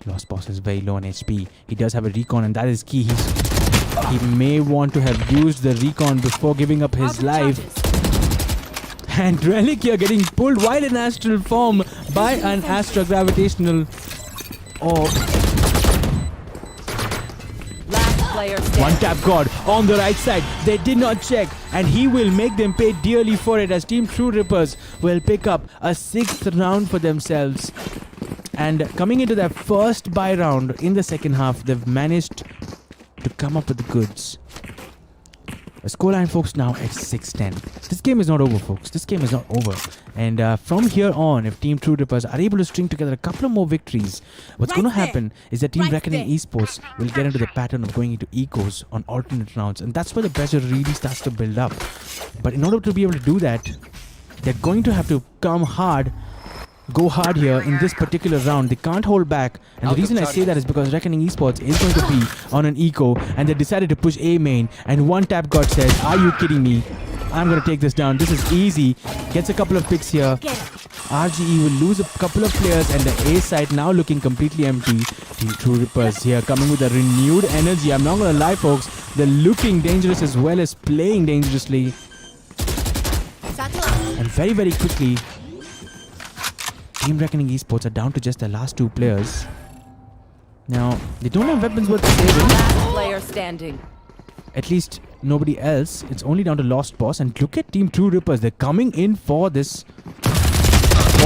Speaker 2: Lost Boss is very low on HP. He does have a recon, and that is key. He may want to have used the recon before giving up his life. And Relic here getting pulled while in astral form by an Astra Gravitational orb.
Speaker 3: Last player standing.
Speaker 2: One tap God on the right side. They did not check, and he will make them pay dearly for it as Team True Rippers will pick up a 6th round for themselves. And coming into their first buy round in the second half, they've managed to come up with the goods. The scoreline, folks, now at 6-10. This game is not over, folks. This game is not over. And from here on, if Team True Rippers are able to string together a couple of more victories, what's going to happen is that Team Reckoning Esports will get into the pattern of going into ecos on alternate rounds. And that's where the pressure really starts to build up. But in order to be able to do that, they're going to have to come hard, go hard here in this particular round. They can't hold back, and the reason I say that is because Reckoning Esports is going to be on an eco, and they decided to push A main, and one tap God says, are you kidding me? I'm going to take this down. This is easy. Gets a couple of picks here. RGE will lose a couple of players, and the A side now looking completely empty. Team True Rippers here coming with a renewed energy. I'm not going to lie, folks. They're looking dangerous as well as playing dangerously. And very, very quickly, Team Reckoning Esports are down to just their last 2 players. Now, they don't have weapons worth saving.
Speaker 3: Last player standing.
Speaker 2: At least nobody else. It's only down to Lost Boss. And look at Team True Rippers. They're coming in for this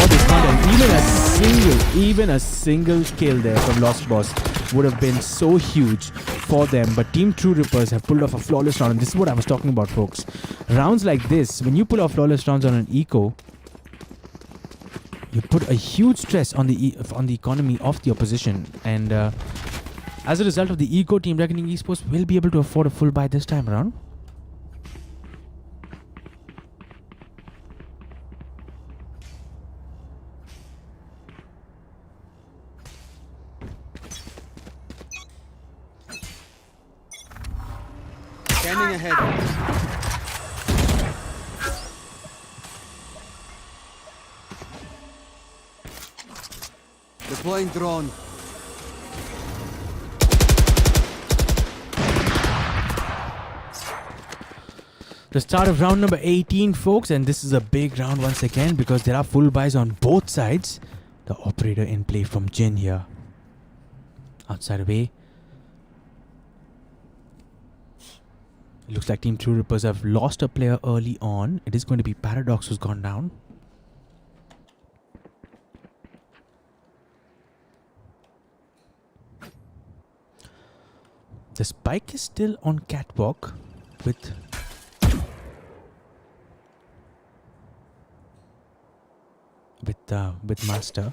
Speaker 2: for this hunt, and even a single kill there from Lost Boss would have been so huge for them. But Team True Rippers have pulled off a flawless round, and this is what I was talking about, folks. Rounds like this, when you pull off flawless rounds on an eco, you put a huge stress on the economy of the opposition, and as a result of the eco, Team Reckoning Esports will be able to afford a full buy this time around.
Speaker 5: Scanning ahead. Deploying drone.
Speaker 2: The start of round number 18, folks, and this is a big round once again because there are full buys on both sides. The operator in play from Jin here. Outside away. It looks like Team True Rippers have lost a player early on. It is going to be Paradox who's gone down. The spike is still on catwalk with Master.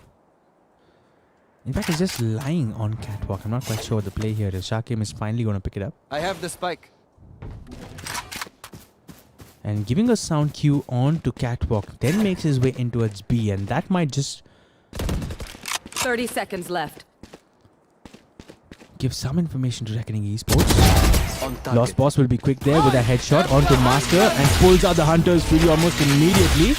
Speaker 2: In fact, it's just lying on catwalk. I'm not quite sure what the play here is. Shakim is finally going to pick it up.
Speaker 5: I have the spike.
Speaker 2: And giving a sound cue on to catwalk, then makes his way into its B, and that might just
Speaker 3: 30 seconds left.
Speaker 2: give some information to Reckoning Esports. Lost Boss will be quick there with a headshot onto Master and pulls out the Hunter's Fury almost immediately.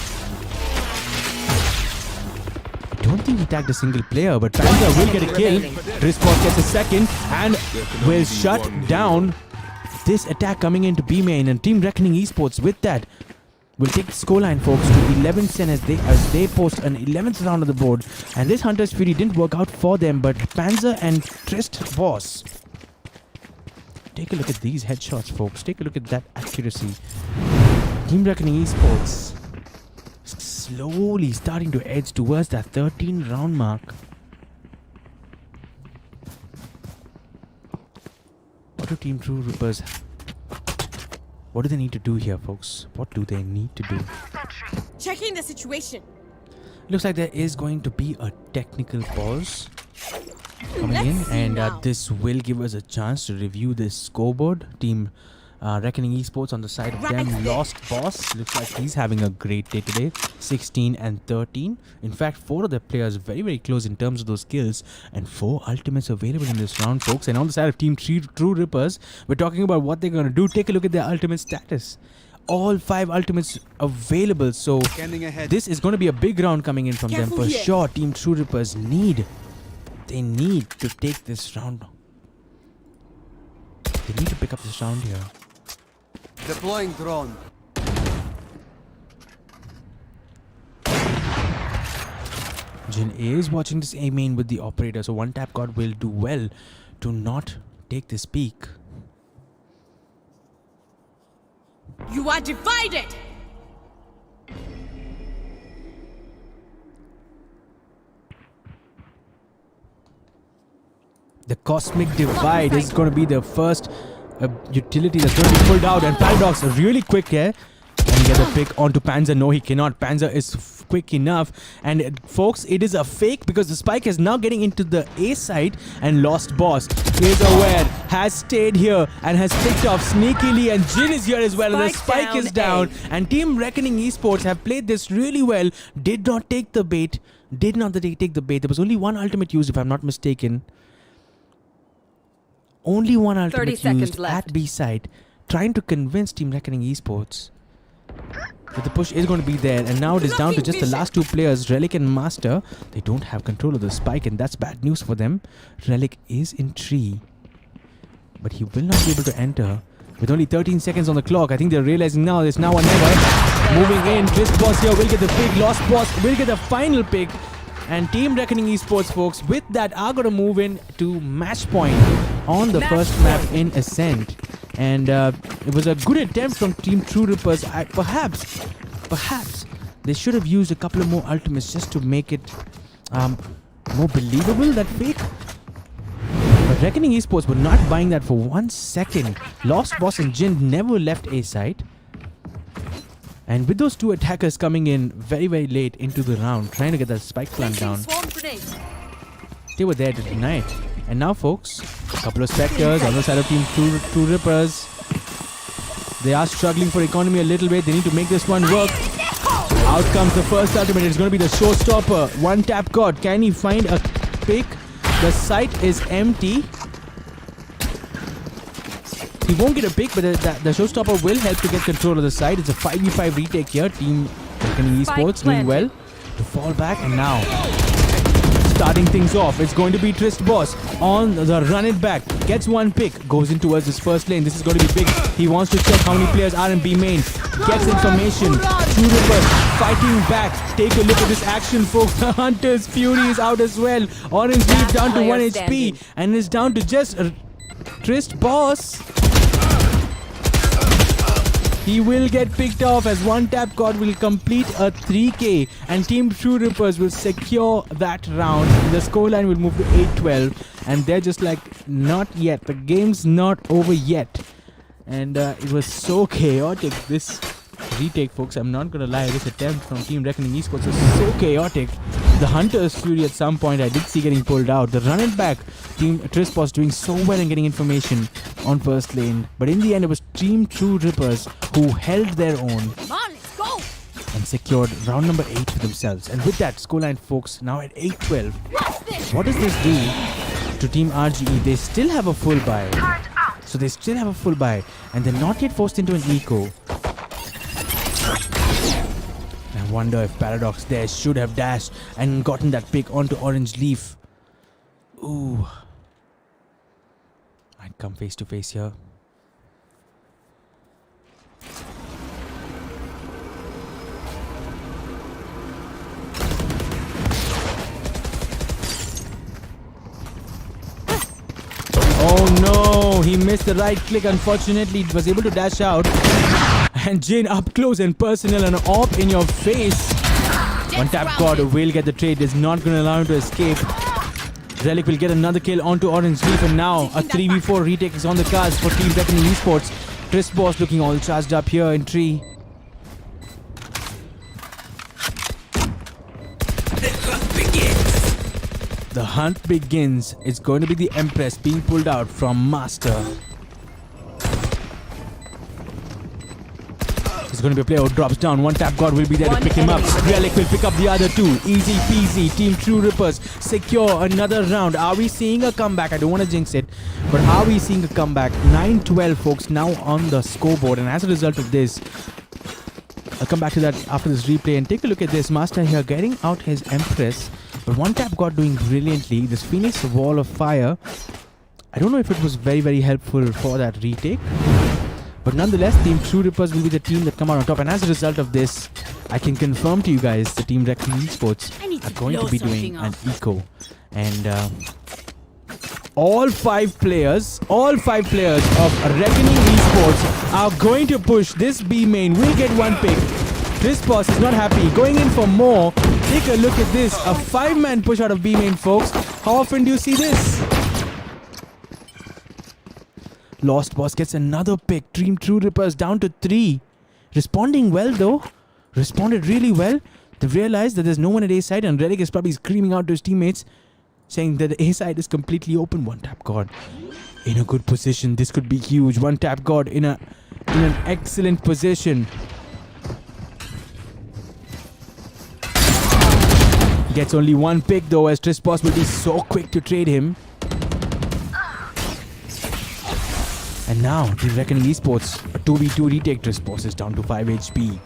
Speaker 2: I don't think he tagged a single player, but Panther will get a kill. Rispos gets a second and will shut down this attack coming into B main, and Team Reckoning Esports with that will take the scoreline, folks, to 11-10 as they post an 11th round on the board. And this Hunter's Fury didn't work out for them, but Panzer and Trist Boss. Take a look at these headshots, folks. Take a look at that accuracy. Team Reckoning Esports slowly starting to edge towards that 13 round mark. What do Team True Rippers? What do they need to do here, folks? What do they need to do?
Speaker 4: Checking the situation.
Speaker 2: Looks like there is going to be a technical pause coming
Speaker 4: Let's
Speaker 2: in,
Speaker 4: see
Speaker 2: and
Speaker 4: now.
Speaker 2: this will give us a chance to review this scoreboard. Team Reckoning Esports on the side of them.
Speaker 4: Right.
Speaker 2: Lost Boss looks like he's having a great day today. 16 and 13. In fact, 4 of the players very, very close in terms of those kills, and 4 ultimates available in this round, folks. And on the side of Team True Rippers, we're talking about what they're going to do. Take a look at their ultimate status. All 5 ultimates available, so
Speaker 5: Scanning ahead.
Speaker 2: this is going to be a big round coming in from
Speaker 4: Careful
Speaker 2: them for
Speaker 4: here.
Speaker 2: sure. Team True Rippers need to take this round. They need to pick up this round here.
Speaker 5: Deploying drone.
Speaker 2: Jin is watching this A main with the operator, so one tap god will do well to not take this peak.
Speaker 4: You are divided.
Speaker 2: The Cosmic Divide is going to be the first utility that's going to be pulled out, and Paradox really quick here. And get a pick onto Panzer. No, he cannot. Panzer is quick enough. And folks, it is a fake because the spike is now getting into the A side, and Lost Boss is aware, has stayed here and has picked off sneakily, and Jin is here as well, and the
Speaker 3: Spike
Speaker 2: spike is
Speaker 3: down
Speaker 2: down. And Team Reckoning Esports have played this really well. Did not take the bait. Did not take the bait. There was only one ultimate used, if I'm not mistaken. Only one
Speaker 3: 30
Speaker 2: ultimate
Speaker 3: seconds
Speaker 2: used
Speaker 3: left.
Speaker 2: at B side, trying to convince Team Reckoning Esports that the push is going to be there. And now it is down to just the last 2 players, Relic and Master. They don't have control of the spike, and that's bad news for them. Relic is in tree, but he will not be able to enter with only 13 seconds on the clock. I think they're realizing now it's now or never. Moving in, Twist Boss here will get the pick. Lost Boss will get the final pick. And Team Reckoning Esports, folks, with that are going to move in to match point on the first map in Ascent. And it was a good attempt from Team True Rippers. Perhaps They should have used a couple of more ultimates just to make it more believable, that fake. But Reckoning Esports were not buying that for 1 second. Lost Boss and Jin never left A side. And with those two attackers coming in very, very late into the round, trying to get that spike plant down, they were there to deny it. And now, folks, a couple of Spectres on the side of Team True Rippers. They are struggling for economy a little bit. They need to make this one work. Out comes the first ultimate. It's going to be the showstopper. One tap God. Can he find a pick? The site is empty. He won't get a pick, but the showstopper will help to get control of the site. It's a 5v5 retake here. Team Reckoning Esports doing well to fall back. And now, starting things off, it's going to be Trist Boss on the run it back. Gets one pick, goes in towards his first lane. This is going to be big. He wants to check how many players are in B main. Gets information. True Rippers fighting back. Take a look at this action, folks. The Hunter's Fury is out as well. Orange Leaf down to 1 HP and is down to just Trist Boss. He will get picked off as one tap God will complete a 3k and Team True Rippers will secure that round. The scoreline will move to 8-12 and they're just like, not yet. The game's not over yet. And it was so chaotic, this retake, folks. I'm not gonna lie, this attempt from Team Reckoning Esports was so chaotic. The Hunter's Fury at some point I did see getting pulled out. The run it back, Team Trist was doing so well in getting information on first lane. But in the end, it was Team True Rippers who held their own.
Speaker 4: Come on, let's go.
Speaker 2: And secured round number 8 for themselves. And with that, scoreline, folks, now at 8-12. What does this do to Team RGE? They still have a full buy. So they still have a full buy. And they're not yet forced into an eco. I wonder if Paradox there should have dashed and gotten that pick onto Orange Leaf. Ooh. I'd come face to face here. Oh no, he missed the right click. Unfortunately, he was able to dash out. And Jin up close and personal and op in your face. One tap God will get the trade. Is not going to allow him to escape. Relic will get another kill onto Orange Leaf. And now a 3v4 retake is on the cards for Team Reckoning Esports. Trist Boss looking all charged up here in tree. The hunt begins. It's going to be the Empress being pulled out from Master. It's going to be a player who drops down. One tap God will be there to pick him up. Relic will pick up the other two. Easy peasy. Team True Rippers secure another round. Are we seeing a comeback? I don't want to jinx it, but are we seeing a comeback? 9-12, folks, now on the scoreboard. And as a result of this, I'll come back to that after this replay. And take a look at this. Master here getting out his Empress. But one tap God doing brilliantly. This Phoenix Wall of Fire, I don't know if it was very, very helpful for that retake. But nonetheless, Team True Rippers will be the team that come out on top. And as a result of this, I can confirm to you guys the Team Reckoning Esports are going to be doing an eco. And all five players of Reckoning Esports are going to push. This B main will get one pick. This boss is not happy. Going in for more. Take a look at this. A 5-man push out of B main, folks. How often do you see this? Lost Boss gets another pick. Team True Rippers down to 3. Responding well though. Responded really well. They realized that there's no one at A side and Relic is probably screaming out to his teammates saying that the A side is completely open. One tap God in a good position. This could be huge. One tap God in an excellent position. Gets only one pick though, as Trist Boss will be so quick to trade him. And now, Team Reckoning Esports, a 2v2 retake. Trist Boss is down to 5 HP.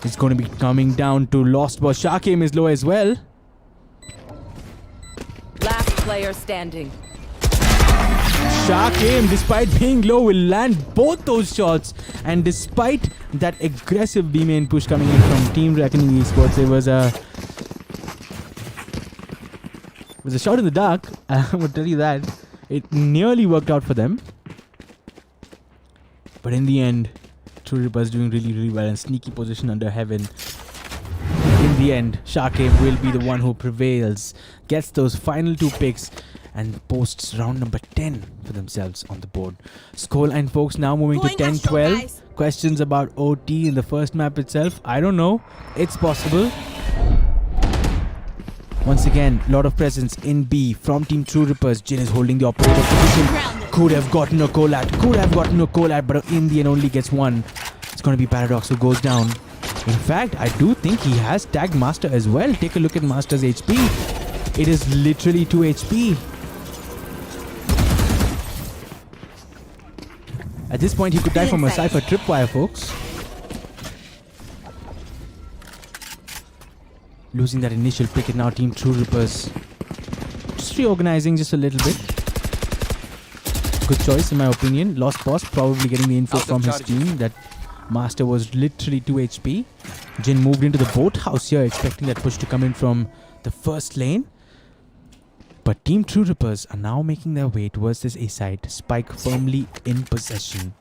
Speaker 2: It's going to be coming down to Lost Boss. Shark aim is low as well.
Speaker 3: Last player standing.
Speaker 2: Shark aim, despite being low, will land both those shots. And despite that aggressive B main push coming in from Team Reckoning Esports, it was a shot in the dark. I will tell you that. It nearly worked out for them. But in the end, True Rippers doing really, really well. And sneaky position under heaven. in the end, Shakib will be the one who prevails, gets those final 2 picks, and posts round number 10 for themselves on the board. Scoreline, folks, now moving to
Speaker 4: Going astral,
Speaker 2: 10-12.
Speaker 4: guys.
Speaker 2: Questions about OT in the first map itself. I don't know. It's possible. Once again, lot of presence in B from Team True Rippers. Jin is holding the operator position. Could have gotten a collab, but in the end only gets 1. It's going to be Paradox who goes down. In fact, I do think he has tagged Master as well. Take a look at Master's HP. It is literally 2 HP. At this point, he could die from a Cypher tripwire, folks. Losing that initial pick, and now Team True Rippers just reorganizing just a little bit. Good choice, in my opinion. Lost boss, probably getting the info from his team that Master was literally 2 HP. Jin moved into the boathouse here, expecting that push to come in from the first lane. But Team True Rippers are now making their way towards this A site. Spike firmly in possession.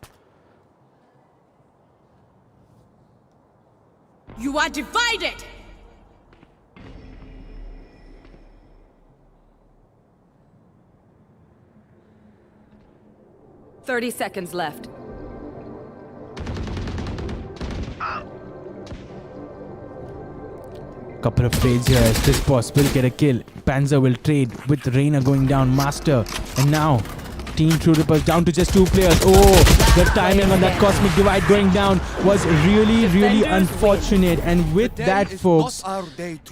Speaker 4: You are divided!
Speaker 3: Thirty seconds left.
Speaker 2: Couple of trades here as this boss will get a kill. Panzer will trade with Reina going down. Master. And now Team True Rippers down to just 2 players. Oh, the timing on that Cosmic Divide going down was really unfortunate. And with that, folks,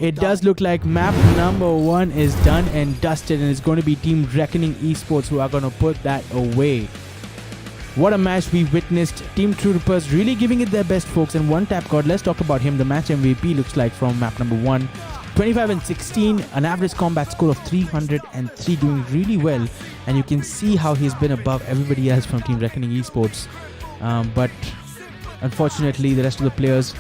Speaker 2: it does look like map number 1 is done and dusted. And it's going to be Team Reckoning Esports who are going to put that away. What a match we witnessed. Team True Rippers really giving it their best, folks. And One Tap God, let's talk about him. The match MVP looks like from map number 1. 25 and 16, an average combat score of 303, doing really well. And you can see how he's been above everybody else from Team Reckoning Esports. But unfortunately, the rest of the players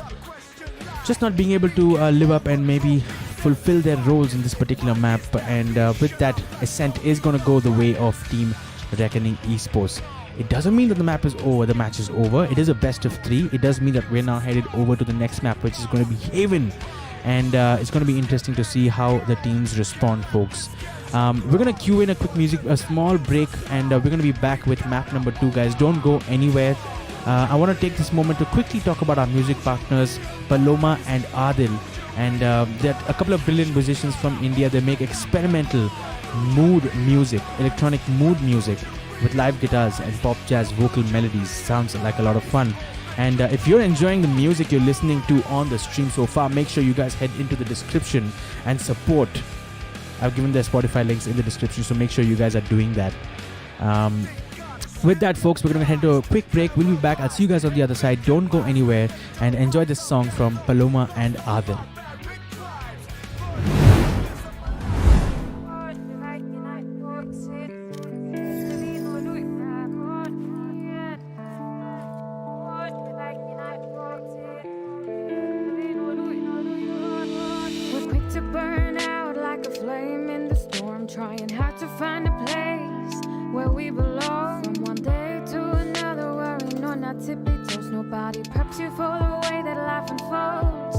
Speaker 2: just not being able to live up and maybe fulfill their roles in this particular map. And with that, Ascent is going to go the way of Team Reckoning Esports. It doesn't mean that the map is over, the match is over. It is a best of 3. It does mean that we're now headed over to the next map, which is going to be Haven. And it's going to be interesting to see how the teams respond, folks. We're going to cue in a small break, and we're going to be back with map number 2, guys. Don't go anywhere. I want to take this moment to quickly talk about our music partners, Paloma and Adil. And they're a couple of brilliant musicians from India. They make experimental mood music, electronic mood music, with live guitars and pop jazz vocal melodies. Sounds like a lot of fun. And if you're enjoying the music you're listening to on the stream so far, make sure you guys head into the description and support. I've given their Spotify links in the description, so make sure you guys are doing that. With that, folks, we're going to head to a quick break. We'll be back. I'll see you guys on the other side. Don't go anywhere, and enjoy this song from Paloma and Adil.
Speaker 6: Trying hard to find a place where we belong. From one day to another, worrying on our tippy toes. Nobody preps you for the way that life unfolds.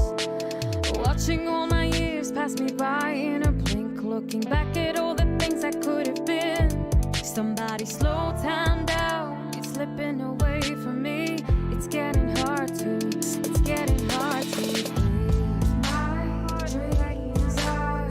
Speaker 6: Watching all my years pass me by in a blink, looking back at all the things that could have been. Somebody slow time down, it's slipping away from me. It's getting hard to, it's getting hard to breathe. My dreams are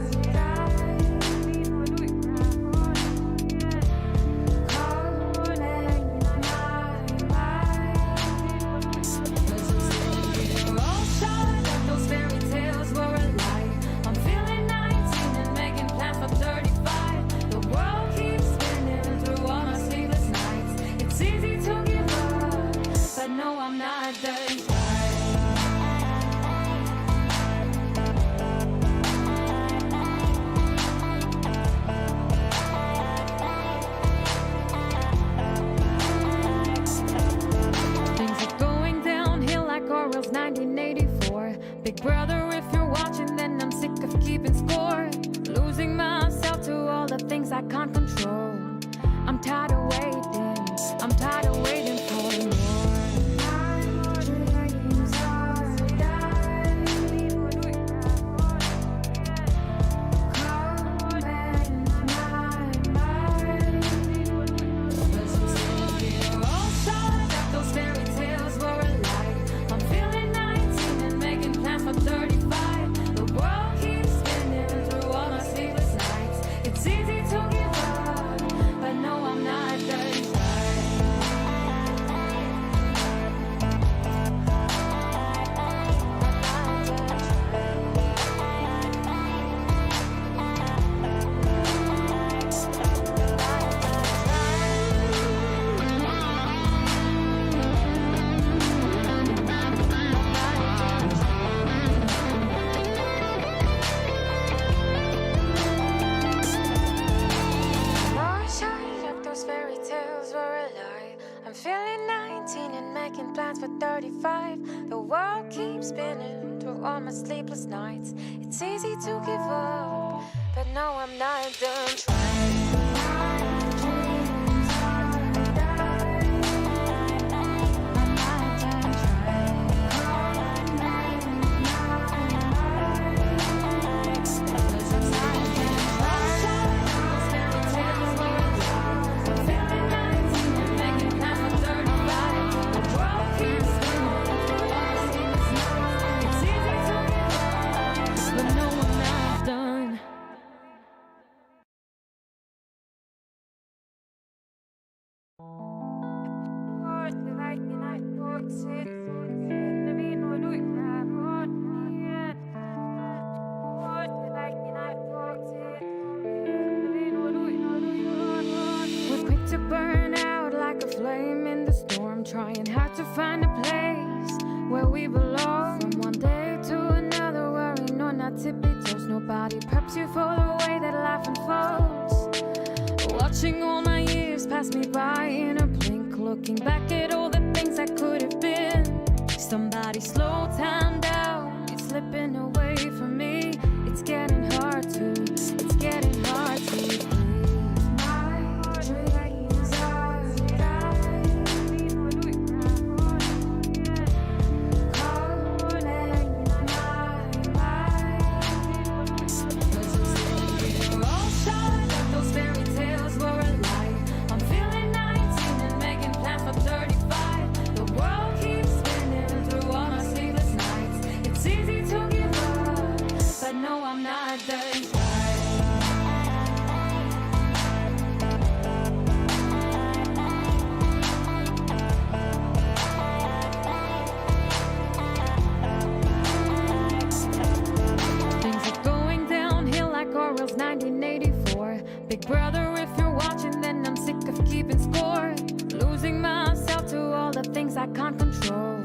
Speaker 6: brother, if you're watching, then I'm sick of keeping score. Losing myself to all the things I can't control. I'm tired of waiting, I'm tired of waiting for more. My dreams are dying. easy to give up, but no, I'm not done feeling 19 and making plans for 35. The world keeps spinning through all my sleepless nights. It's easy to give up, but no, I'm not done trying. We're quick to burn out like a flame in the storm, trying hard to find a place where we belong. From one day to another, worrying on our tippy toes. Nobody preps you for the way that life unfolds. Watching all my years pass me by in a blink, looking back at all the things that could have been. Somebody slow time down, it's slipping away from me. It's getting hard to breathe. My dreams are dying, calling my mind. We're all shot that those fairy tales were a lie. I'm feeling 19 and making plans for 35. The world keeps spinning through all my sleepless nights. It's easy to give up, but no, I'm not done trying. Things are going downhill like Orwell's 1984. Big brother, if you're watching, then I'm sick of keeping score. Losing myself to all the things I can't control.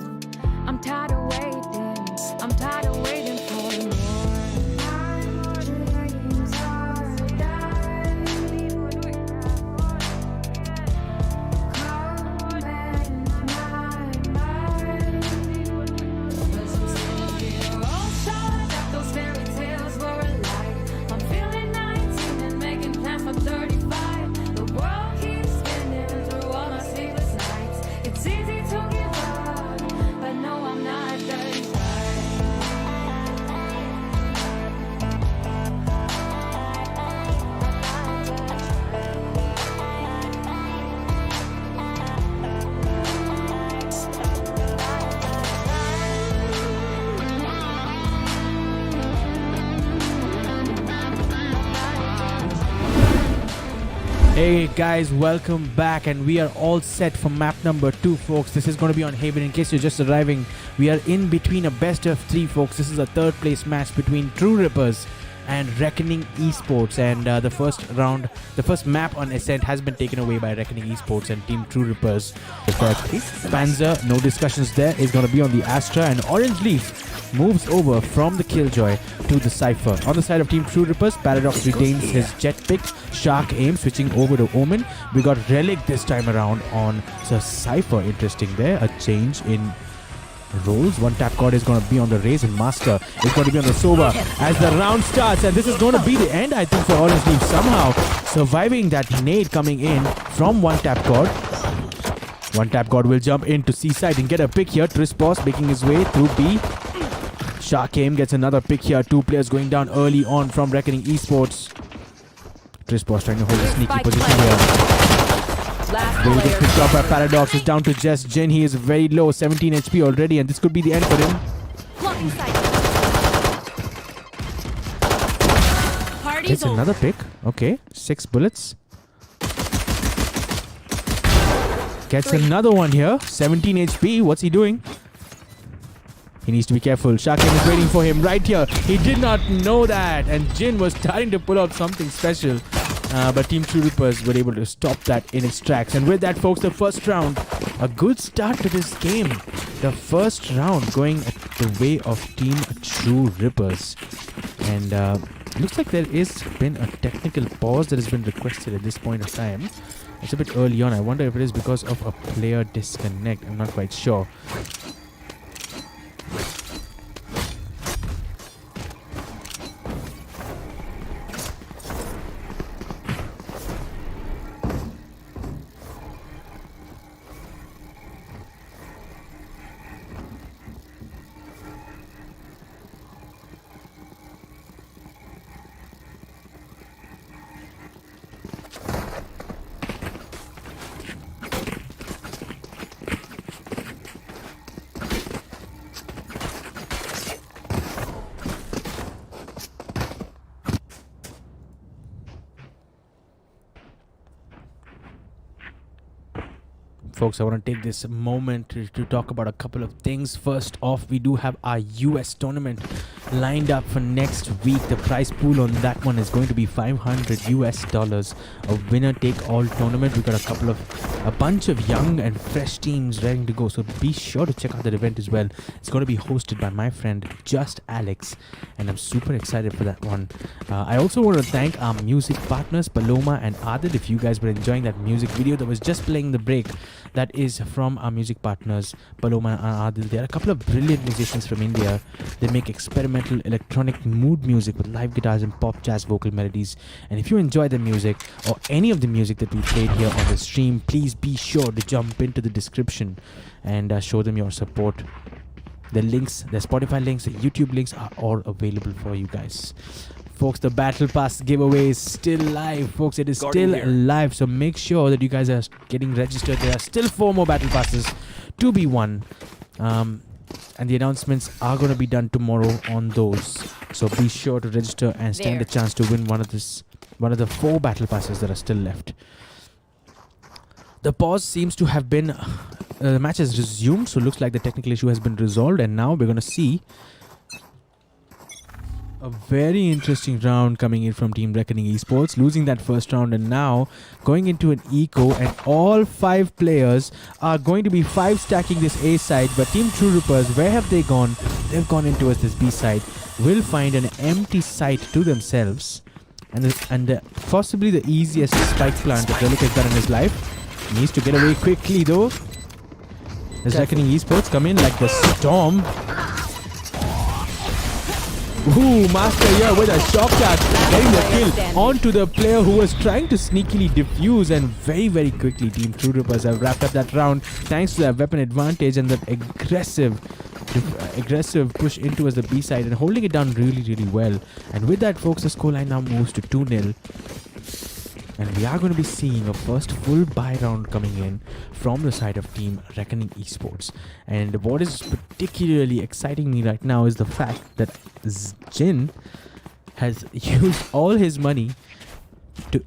Speaker 6: I'm tired of waiting for more. My dreams are dying, calling my mind. We're all shot that those fairy tales were a lie. I'm feeling 19 and making plans for 35. The world keeps spinning through all my sleepless nights. It's easy to give up, but no, I'm not done trying.
Speaker 2: Hey guys, welcome back, and we are all set for map number 2, folks. This is going to be on Haven. In case you're just arriving, we are in between a best of 3, folks. This is a third place match between True Rippers and Reckoning Esports, and the first map on Ascent has been taken away by Reckoning Esports and Team True Rippers. Panzer, no discussions there, is going to be on the Astra, and Orange Leaf moves over from the Killjoy to the Cypher. On the side of Team True Rippers, Paradox retains his jet pick, Shark Aim switching over to Omen. We got Relic this time around on the Cypher. Interesting there, a change in roles. One tap god is going to be on the Raze, and Master is going to be on the Sova as the round starts, and this is going to be the end, I think, for Orange Leaf, somehow surviving that nade coming in from one tap god. One tap god will jump into C side and get a pick here. Trispos making his way through B. Shark Aim gets another pick here. 2 players going down early on from Reckoning Esports. Trispos trying to hold a sneaky position here. Very good pick up by Paradox. Is down to just Jin. He is very low, 17 HP already, and this could be the end for him.
Speaker 4: Party
Speaker 2: Gets another pick. Okay, 6 bullets. Gets another one here. 17 HP. What's he doing? He needs to be careful. Shaken is waiting for him right here. He did not know that. And Jin was starting to pull out something special. But Team True Rippers were able to stop that in its tracks. And with that, folks, the first round. A good start to this game. The first round going the way of Team True Rippers. And looks like there has been a technical pause that has been requested at this point of time. It's a bit early on. I wonder if it is because of a player disconnect. I'm not quite sure. Folks, I want to take this moment to talk about a couple of things. First off, we do have our US tournament lined up for next week. The prize pool on that one is going to be $500 a winner take all tournament. We got a bunch of young and fresh teams ready to go, so be sure to check out that event as well. It's going to be hosted by my friend Just Alex, and I'm super excited for that one. I also want to thank our music partners Paloma and Adil. If you guys were enjoying that music video that was just playing in the break, that is from our music partners Paloma and Adil. They are a couple of brilliant musicians from India. They make experimental electronic mood music with live guitars and pop jazz vocal melodies. And if you enjoy the music or any of the music that we played here on the stream, please be sure to jump into the description and show them your support. The links, the Spotify links, the YouTube links are all available for you guys. Folks, the Battle Pass giveaway is still live. Folks, it is still live. So make sure that you guys are getting registered. There are still 4 more Battle Passes to be won. And the announcements are going to be done tomorrow on those. So be sure to register and stand a chance to win one of the 4 Battle Passes that are still left. The pause seems to have been... the match has resumed. So it looks like the technical issue has been resolved. And now we're going to see... a very interesting round coming in from Team Reckoning Esports, losing that first round and now going into an eco, and all 5 players are going to be 5 stacking this A side. But Team True Rippers, where have they gone? They've gone in towards this B side. Will find an empty site to themselves, and possibly the easiest spike plant that Relic has done in his life. Needs to get away quickly though. Does Reckoning Esports come in like the storm? Ooh, Master here with a shock dart, getting the kill onto the player who was trying to sneakily defuse, and very, very quickly Team True Rippers have wrapped up that round thanks to their weapon advantage and that aggressive push in towards the B side and holding it down really, really well. And with that, folks, the scoreline now moves to 2-0. And we are going to be seeing a first full buy round coming in from the side of Team Reckoning Esports. And what is particularly exciting me right now is the fact that Jin has used all his money to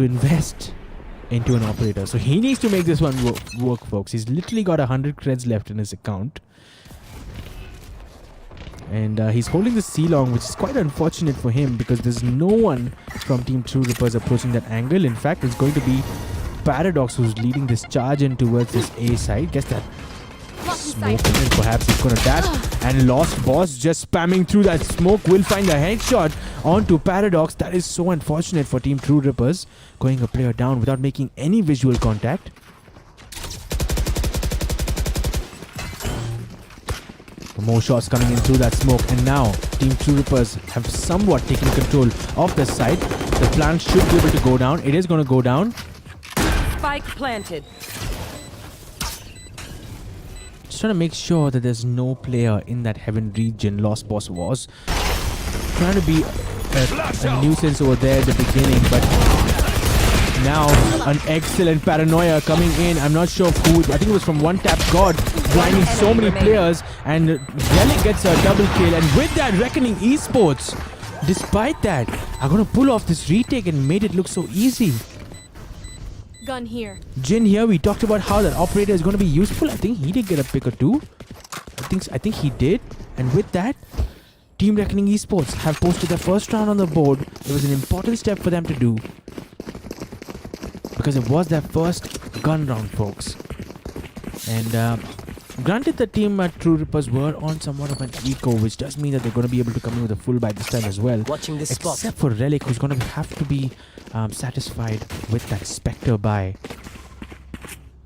Speaker 2: invest into an operator. So he needs to make this one work, folks. He's literally got 100 creds left in his account. And he's holding the C-Long, which is quite unfortunate for him because there's no one from Team True Rippers approaching that angle. In fact, it's going to be Paradox who's leading this charge in towards this A side. Guess that smoke, and perhaps he's going to dash. And Lost Boss just spamming through that smoke will find a headshot onto Paradox. That is so unfortunate for Team True Rippers, going a player down without making any visual contact. More shots coming in through that smoke, and now Team True Rippers have somewhat taken control of the site. The plant should be able to go down. It is going to go down.
Speaker 3: Spike planted.
Speaker 2: Just trying to make sure that there's no player in that heaven region. Lost Boss was trying to be a nuisance over there at the beginning, but now an excellent paranoia coming in. I'm not sure who. I think it was from One Tap God, blinding so many players, and Relic gets a double kill. And with that, Reckoning Esports, despite that, are going to pull off this retake and made it look so easy.
Speaker 4: Gun here.
Speaker 2: Jin here, we talked about how that operator is going to be useful. I think he did get a pick or two. I think he did. And with that, Team Reckoning Esports have posted their first round on the board. It was an important step for them to do, because it was their first gun round, folks. And granted, the team True Rippers were on somewhat of an eco, which does mean that they're going to be able to come in with a full buy this time as well.
Speaker 7: Watching this spot.
Speaker 2: Except for Relic, who's going to have to be satisfied with that Spectre buy.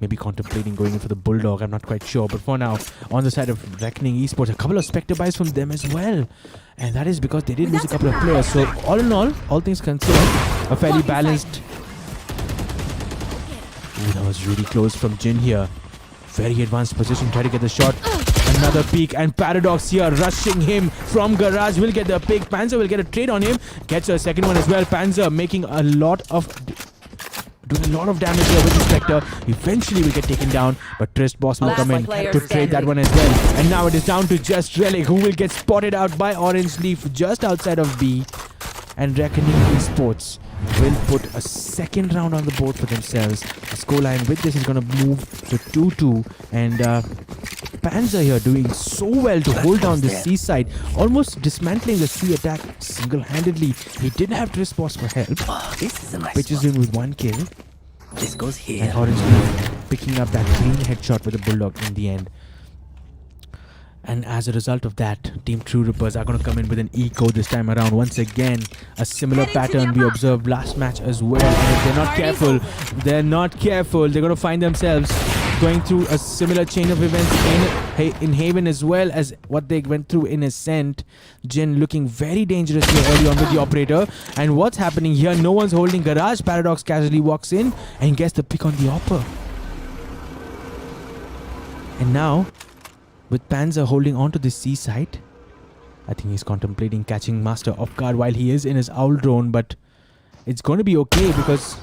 Speaker 2: Maybe contemplating going in for the Bulldog, I'm not quite sure. But for now, on the side of Reckoning Esports, a couple of Spectre buys from them as well. And that is because they did lose a couple of players. So all in all things considered, a fairly balanced... Ooh, that was really close from Jin here. Very advanced position, try to get the shot. Another peek, and Paradox here rushing him from Garage. Will get the pick. Panzer will get a trade on him. Gets a second one as well. Panzer making a lot of... doing a lot of damage here with the Spectre. Eventually will get taken down, but Trist Boss will come in to trade that one as well. And now it is down to just Relic, who will get spotted out by Orange Leaf just outside of B. And Reckoning Esports will put a second round on the board for themselves. The scoreline with this is going to move to 2-2. And Panzer here doing so well to hold down the C side, almost dismantling the C attack single-handedly. He did have Trist Boss for help.
Speaker 7: Oh, this is a nice
Speaker 2: Pitches in with one kill.
Speaker 7: This goes here.
Speaker 2: And Orange Leaf picking up that clean headshot with the Bulldog in the end. And as a result of that, Team True Rippers are going to come in with an eco this time around. Once again, a similar pattern we observed last match as well. And if they're not careful, they're going to find themselves going through a similar chain of events in Haven as well as what they went through in Ascent. Jin looking very dangerous here early on with the operator. And what's happening here? No one's holding Garage. Paradox casually walks in and gets the pick on the Opper. And now, with Panzer holding on to the C side, I think he's contemplating catching Master off guard while he is in his Owl drone, but it's going to be okay because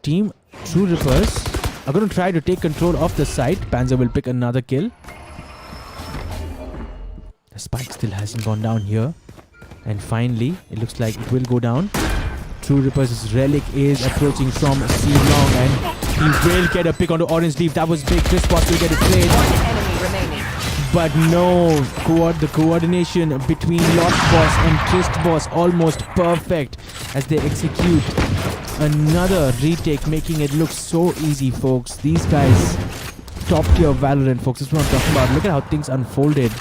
Speaker 2: Team True Rippers are going to try to take control of the site. Panzer will pick another kill. The spike still hasn't gone down here. And finally, it looks like it will go down. True Rippers' Relic is approaching from C long, and he will get a pick onto Orange Leaf. That was big. Chris Potts will get a trade.
Speaker 3: Enemy remaining.
Speaker 2: But no, the coordination between Lost Boss and Trist Boss almost perfect as they execute another retake, making it look so easy, folks. These guys, top tier Valorant, folks. That's what I'm talking about. Look at how things unfolded.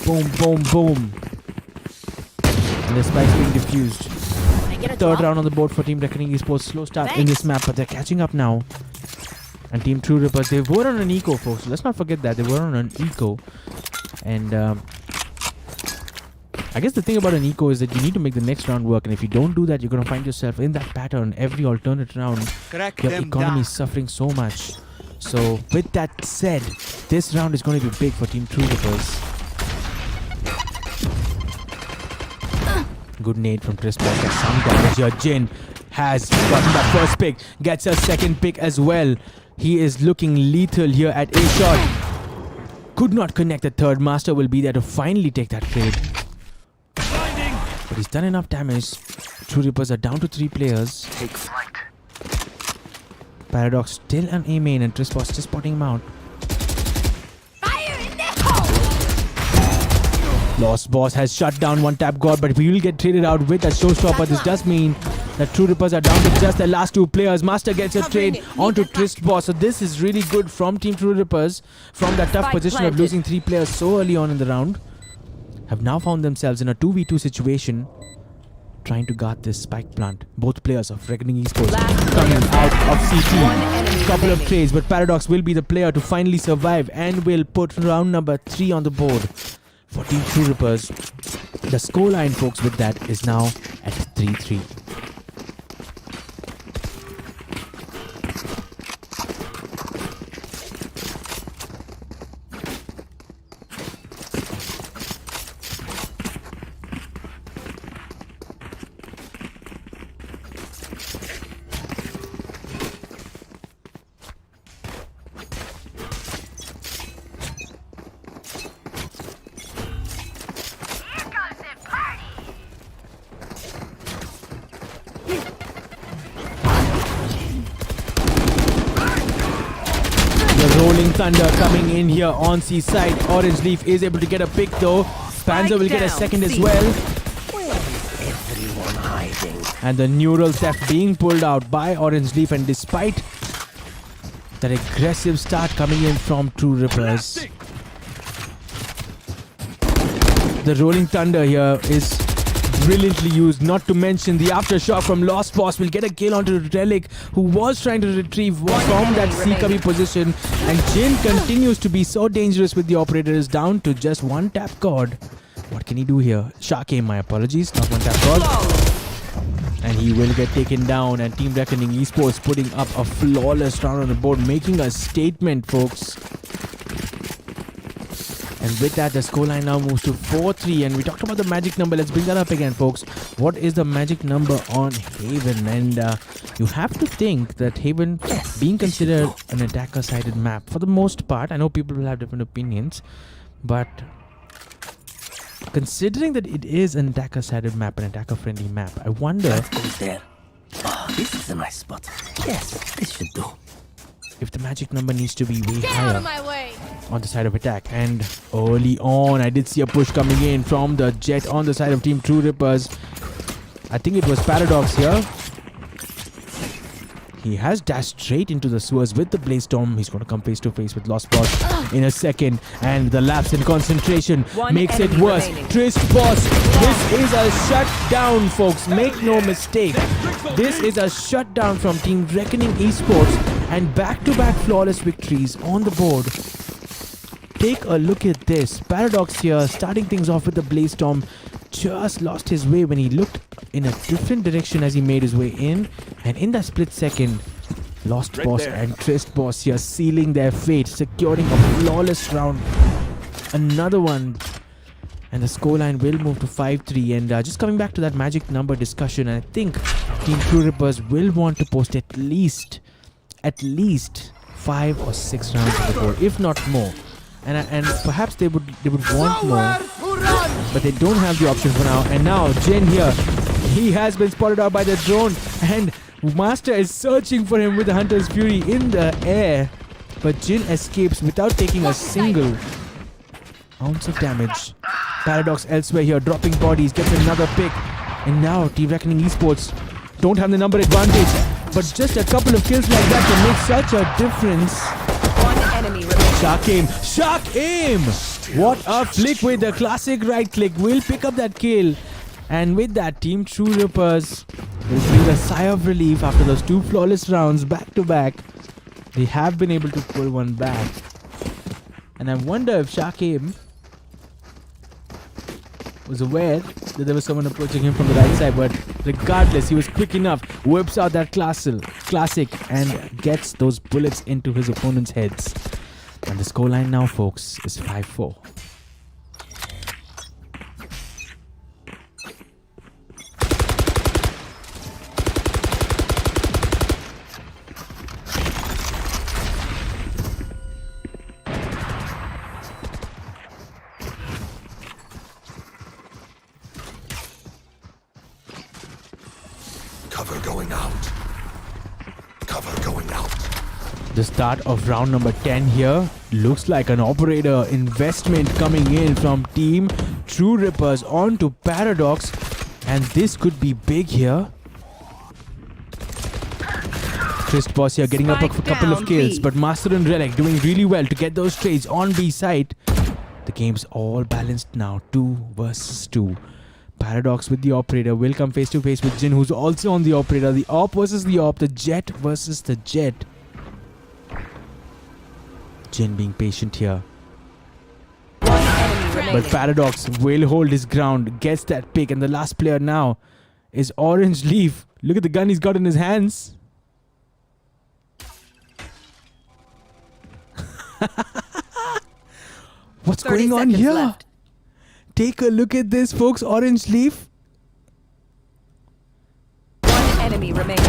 Speaker 2: Boom, boom, boom. And the spike's being diffused. Third round on the board for Team Reckoning Esports. Slow start in this map, but they're catching up now. And Team True Rippers, they were on an eco, folks. Let's not forget that. They were on an eco. And I guess the thing about an eco is that you need to make the next round work. And if you don't do that, you're going to find yourself in that pattern every alternate round. Your economy is suffering so much. So with that said, this round is going to be big for Team True Rippers. Good nade from Trist Boss. That's some damage here. Jin has gotten that first pick. Gets a second pick as well. He is looking lethal here at a shot. Could not connect the third. Master will be there to finally take that trade. But he's done enough damage. True Rippers are down to 3 players.
Speaker 7: Take flight.
Speaker 2: Paradox still an A main, and Trist Boss just spotting him out. Lost Boss has shut down one tap god, but we will get traded out with a showstopper. This does mean that True Rippers are down to just the last 2 players. Master gets a trade onto Trist Boss. So this is really good from Team True Rippers from that tough position of losing 3 players so early on in the round. Have now found themselves in a 2v2 situation, trying to guard this spike plant. Both players of Reckoning Esports coming out of CT. Couple of trades, but Paradox will be the player to finally survive and will put round number 3 on the board for Team True Rippers. The scoreline, folks, with that is now at 3-3. Thunder coming in here on C side. Orange Leaf is able to get a pick though. Panzer will get a
Speaker 3: down,
Speaker 2: second as
Speaker 3: C.
Speaker 2: well.
Speaker 7: Everyone hiding.
Speaker 2: And the neural theft being pulled out by Orange Leaf, and despite that aggressive start coming in from True Rippers, the Rolling Thunder here is brilliantly used, not to mention the aftershock from Lost Boss will get a kill onto Relic, who was trying to retrieve from that C-cubby position, and Jin continues to be so dangerous with the operators, down to just one tap cord. What can he do here? Shark aim, my apologies, not one tap cord. And he will get taken down, and Team Reckoning Esports putting up a flawless round on the board, making a statement, folks. And with that, the scoreline now moves to 4-3. And we talked about the magic number. Let's bring that up again, folks. What is the magic number on Haven? And you have to think that Haven, being considered an attacker-sided map, for the most part, I know people will have different opinions, but considering that it is an attacker-sided map, an attacker-friendly map, I wonder
Speaker 7: Let's go there. Oh, this is a nice spot. Yes, this should do.
Speaker 2: if the magic number needs to be way
Speaker 4: Get out
Speaker 2: higher
Speaker 4: of my way!
Speaker 2: on the side of attack. And early on, I did see a push coming in from the Jet on the side of Team True Rippers. I think it was Paradox here. He has dashed straight into the sewers with the Blaze Storm. He's going to come face to face with Lost Boss in a second. And the lapse in concentration makes it worse. Trist Boss, this is a shutdown, folks. Make no mistake. This is a shutdown from Team Reckoning Esports. And back-to-back flawless victories on the board. Take a look at this. Paradox here, starting things off with the Blaze Storm, just lost his way when he looked in a different direction as he made his way in. And in that split second, Lost Boss and Trist Boss here sealing their fate, securing a flawless round. Another one. And the scoreline will move to 5-3. And just coming back to that magic number discussion, I think Team True Rippers will want to post at least 5 or 6 rounds on the board, if not more. And perhaps they would want more, but they don't have the option for now. And now Jin here, he has been spotted out by the drone, and Master is searching for him with the Hunter's Fury in the air, but Jin escapes without taking a single ounce of damage. Paradox elsewhere here, dropping bodies, gets another pick, and now Team Reckoning Esports don't have the number advantage. But just a couple of kills like that can make such a difference.
Speaker 3: One enemy remaining.
Speaker 2: Shark aim. Shark aim! What a flick with the classic right click. Will pick up that kill. And with that, Team True Rippers will breathe a sigh of relief after those 2 flawless rounds back to back. They have been able to pull one back. And I wonder if Shark aim was aware that there was someone approaching him from the right side, but regardless, he was quick enough, whips out that classic and gets those bullets into his opponent's heads. And the scoreline now, folks, is 5-4.
Speaker 1: Cover going out. Cover going out.
Speaker 2: The start of round number 10 here looks like an operator investment coming in from Team True Rippers onto Paradox, and this could be big here. Trist Boss here getting up a couple of kills, but Master and Relic doing really well to get those trades on B side. The game's all balanced now, 2 versus 2. Paradox with the operator will come face to face with Jin, who's also on the operator. The op versus the op, the Jet versus the Jet. Jin being patient here.
Speaker 3: One enemy remaining.
Speaker 2: But Paradox will hold his ground, gets that pick, and the last player now is Orange Leaf. Look at the gun he's got in his hands. What's going on here?
Speaker 3: Left.
Speaker 2: Take a look at this, folks. Orange Leaf.
Speaker 3: One enemy remaining.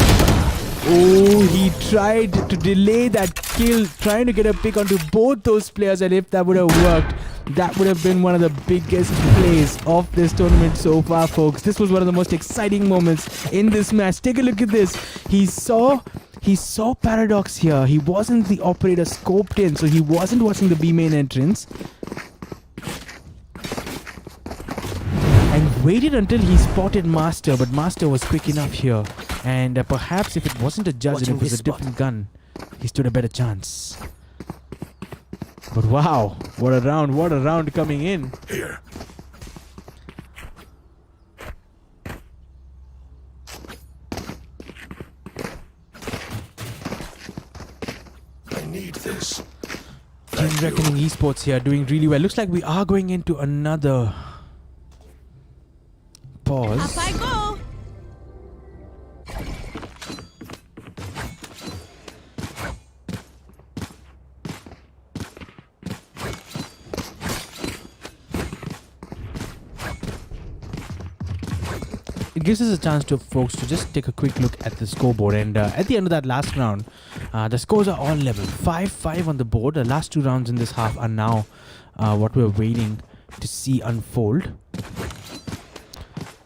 Speaker 2: Oh, he tried to delay that kill, trying to get a pick onto both those players, and if that would have worked, that would have been one of the biggest plays of this tournament so far, folks. This was one of the most exciting moments in this match. Take a look at this. He saw He saw Paradox here. He wasn't the operator scoped in, so he wasn't watching the B main entrance. And waited until he spotted Master, but Master was quick enough here. And perhaps if it wasn't a judge and it was a different gun, he stood a better chance. But wow, what a round coming in.
Speaker 7: Here. I need this.
Speaker 2: Team Reckoning esports here doing really well. Looks like we are going into another pause.
Speaker 4: Up I go.
Speaker 2: It gives us a chance to folks to just take a quick look at the scoreboard, and at the end of that last round, the scores are all level. 5-5 on the board. The last 2 rounds in this half are now what we're waiting to see unfold.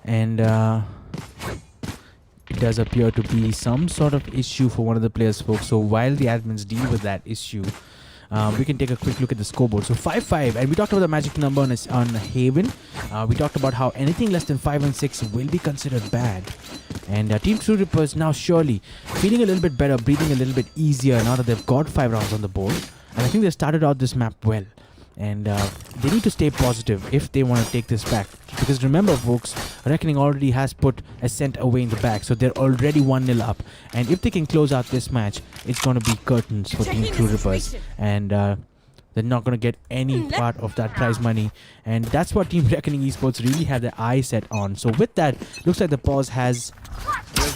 Speaker 2: And it does appear to be some sort of issue for one of the players, folks. So while the admins deal with that issue, we can take a quick look at the scoreboard. So 5-5, and we talked about the magic number on Haven. We talked about how anything less than 5 and 6 will be considered bad. And Team True Rippers now surely feeling a little bit better, breathing a little bit easier now that they've got 5 rounds on the board. And I think they started out this map well. And they need to stay positive if they want to take this back. Because remember, folks, Reckoning already has put Ascent away in the back. So they're already 1-0 up. And if they can close out this match, it's going to be curtains for Team True Rippers. And they're not going to get any part of that prize money. And that's what Team Reckoning esports really had their eye set on. So with that, looks like the pause has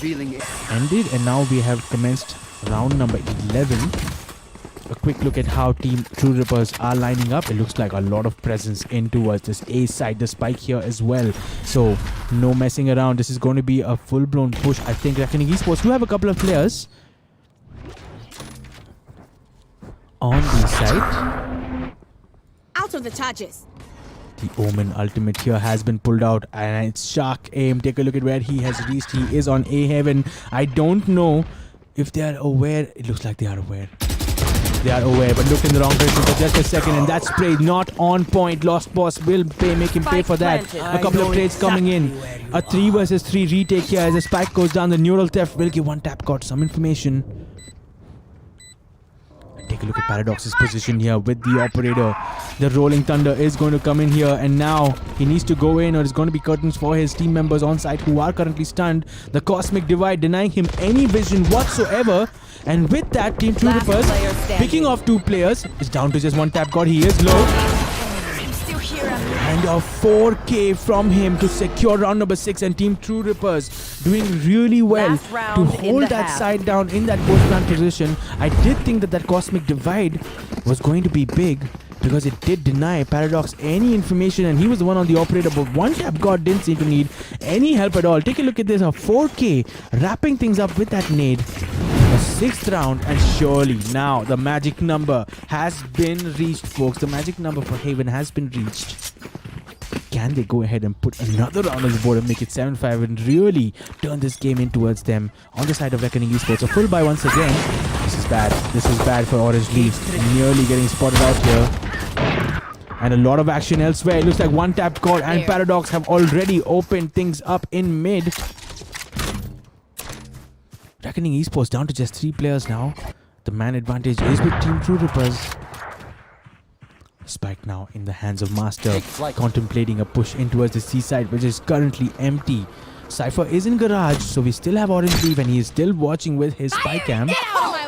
Speaker 2: ended. And now we have commenced round number 11. A quick look at how Team True Rippers are lining up. It looks like a lot of presence in towards this A side, the spike here as well. So no messing around. This is going to be a full-blown push. I think Reckoning esports do have a couple of players on the side.
Speaker 4: Out of the charges.
Speaker 2: The Omen ultimate here has been pulled out, and it's Shark Aim. Take a look at where he has reached. He is on A Heaven. I don't know if they are aware. It looks like they are aware. They are aware, but looked in the wrong direction for just a second, and that spray not on point. Lost Boss will make him pay for that. A couple of trades coming in. A 3 versus 3 retake here as the spike goes down. The neural theft will give one tap. Got some information. Take a look at Paradox's position here with the operator. The Rolling Thunder is going to come in here, and now he needs to go in, or it's going to be curtains for his team members on site who are currently stunned. The Cosmic Divide denying him any vision whatsoever. And with that, Team True Rippers picking off 2 players. It's down to just 1 tap god. He is low. And a 4K from him to secure round number 6, and Team True Rippers doing really well to hold that side down in that post-plant position. I did think that that Cosmic Divide was going to be big because it did deny Paradox any information, and he was the one on the operator, but 1 tap god didn't seem to need any help at all. Take a look at this, a 4K wrapping things up with that nade. A 6th round, and surely now the magic number has been reached, folks. The magic number for Haven has been reached. Can they go ahead and put another round on the board and make it 7-5 and really turn this game in towards them on the side of Reckoning esports? A full buy once again. This is bad. This is bad for Orange Leaf. Nearly getting spotted out here. And a lot of action elsewhere. It looks like 1 tap call, and Paradox have already opened things up in mid. Reckoning esports down to just 3 players now. The man advantage is with Team True Rippers. Spike now in the hands of Master, contemplating a push in towards the seaside, which is currently empty. Cypher is in garage, so we still have Orange Leaf, and he is still watching with his spy cam.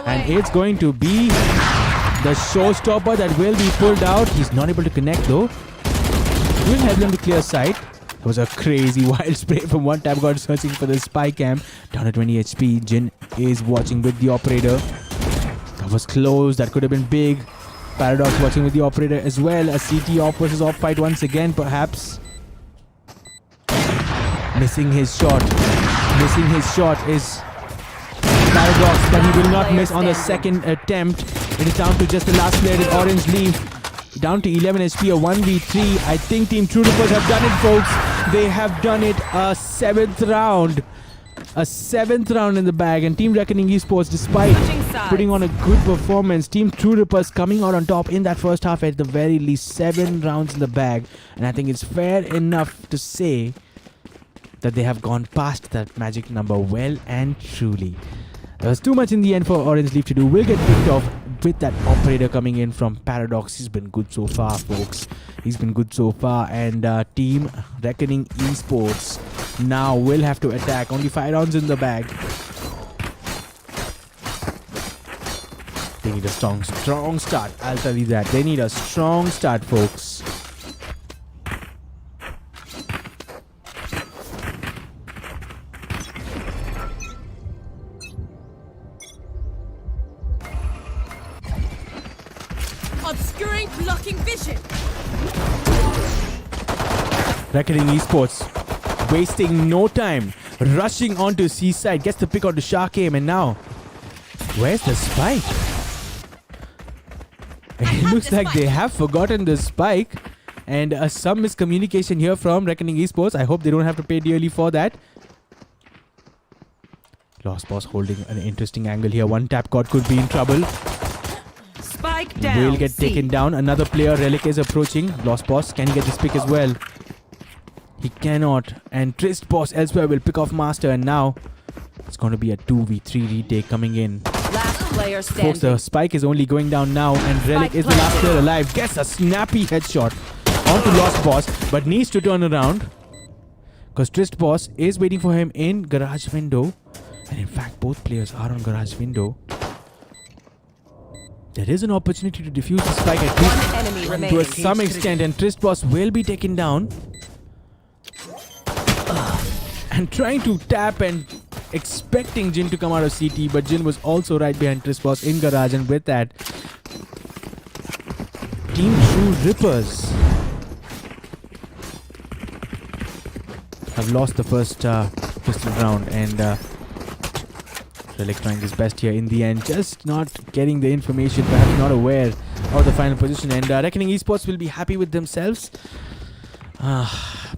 Speaker 2: And it's going to be the showstopper that will be pulled out. He's not able to connect though. We'll help them to clear sight. It was a crazy wild spray from 1 tap god searching for the spy cam. Down to 20 HP. Jin is watching with the operator. That was close. That could have been big. Paradox watching with the operator as well. A CT off versus off fight once again, perhaps. Missing his shot. Missing his shot is Paradox, but he will not miss on the second attempt. It is down to just the last player with Orange Leaf. Down to 11 HP, a 1v3. I think Team True Rippers have done it, folks. They have done it. A 7th round. a 7th round in the bag, and Team Reckoning Esports, despite
Speaker 3: Switching sides.
Speaker 2: putting on a good performance, Team True Rippers coming out on top in that first half at the very least. 7 rounds in the bag, and I think it's fair enough to say that they have gone past that magic number well and truly. There was too much in the end for Orange Leaf to do. We'll get picked off with that operator coming in from Paradox. He's been good so far, folks. He's been good so far. And Team Reckoning Esports now will have to attack. Only 5 rounds in the bag. They need a strong start. I'll tell you that. They need a strong start, folks.
Speaker 4: Obscuring, blocking vision.
Speaker 2: Reckoning Esports wasting no time, rushing onto Seaside, gets the pick onto Sharkame, and now where's the spike? It looks like they have forgotten the spike, and some miscommunication here from Reckoning Esports. I hope they don't have to pay dearly for that. Lost Boss holding an interesting angle here. One tap god could be in trouble.
Speaker 3: Spike down.
Speaker 2: Will get
Speaker 3: C.
Speaker 2: taken down. Another player, Relic, is approaching. Lost Boss, can he get this pick as well? He cannot. And Trist Boss elsewhere will pick off Master, and now it's going to be a 2v3 retake coming in.
Speaker 3: Last player standing.
Speaker 2: Folks, the spike is only going down now, and Relic is the last player alive. Gets a snappy headshot onto Lost Boss, but needs to turn around because Trist Boss is waiting for him in garage window. And in fact, both players are on garage window. There is an opportunity to defuse the spike at least
Speaker 3: Enemy
Speaker 2: to
Speaker 3: remaining.
Speaker 2: some extent, and Trist Boss will be taken down. And trying to tap and expecting Jin to come out of CT, but Jin was also right behind Trist Boss in garage, and with that, Team True Rippers have lost the first pistol round, and Relic trying his best here in the end, just not getting the information, perhaps not aware of the final position, and Reckoning Esports will be happy with themselves.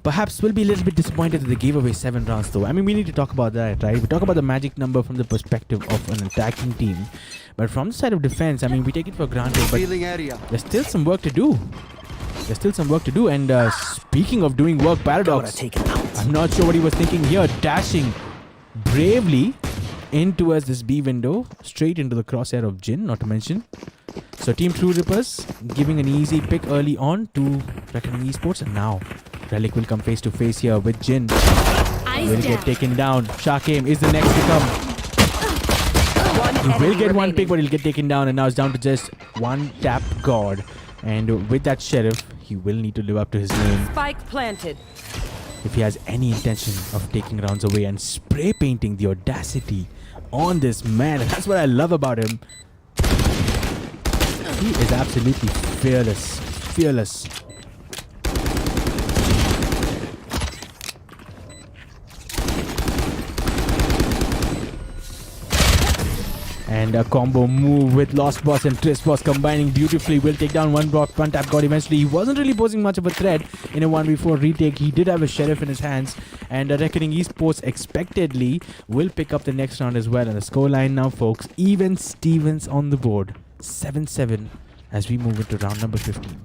Speaker 2: Perhaps will be a little bit disappointed that they gave away 7 rounds though. I mean, we need to talk about that, right? We talk about the magic number from the perspective of an attacking team, but from the side of defense, I mean, we take it for granted, but
Speaker 5: Feeling area.
Speaker 2: there's still some work to do. And speaking of doing work, Paradox, I'm not sure what he was thinking here, dashing bravely in towards this B window, straight into the crosshair of Jin, not to mention. So Team True Rippers giving an easy pick early on to Reckoning Esports, and now Relic will come face to face here with Jin. Will get taken down. Sharkame is the next to come. He will get one pick, but he'll get taken down, and now it's down to just one tap god. And with that Sheriff, he will need to live up to his name
Speaker 3: Spike planted.
Speaker 2: if he has any intention of taking rounds away, and spray painting the audacity on this man. And that's what I love about him. He is absolutely fearless. And a combo move with Lost Boss and Trist Boss combining beautifully will take down one tap god eventually. He wasn't really posing much of a threat in a 1v4 retake. He did have a Sheriff in his hands, and Reckoning Esports expectedly will pick up the next round as well. And the scoreline now, folks, even Stevens on the board, 7-7 as we move into round number 15.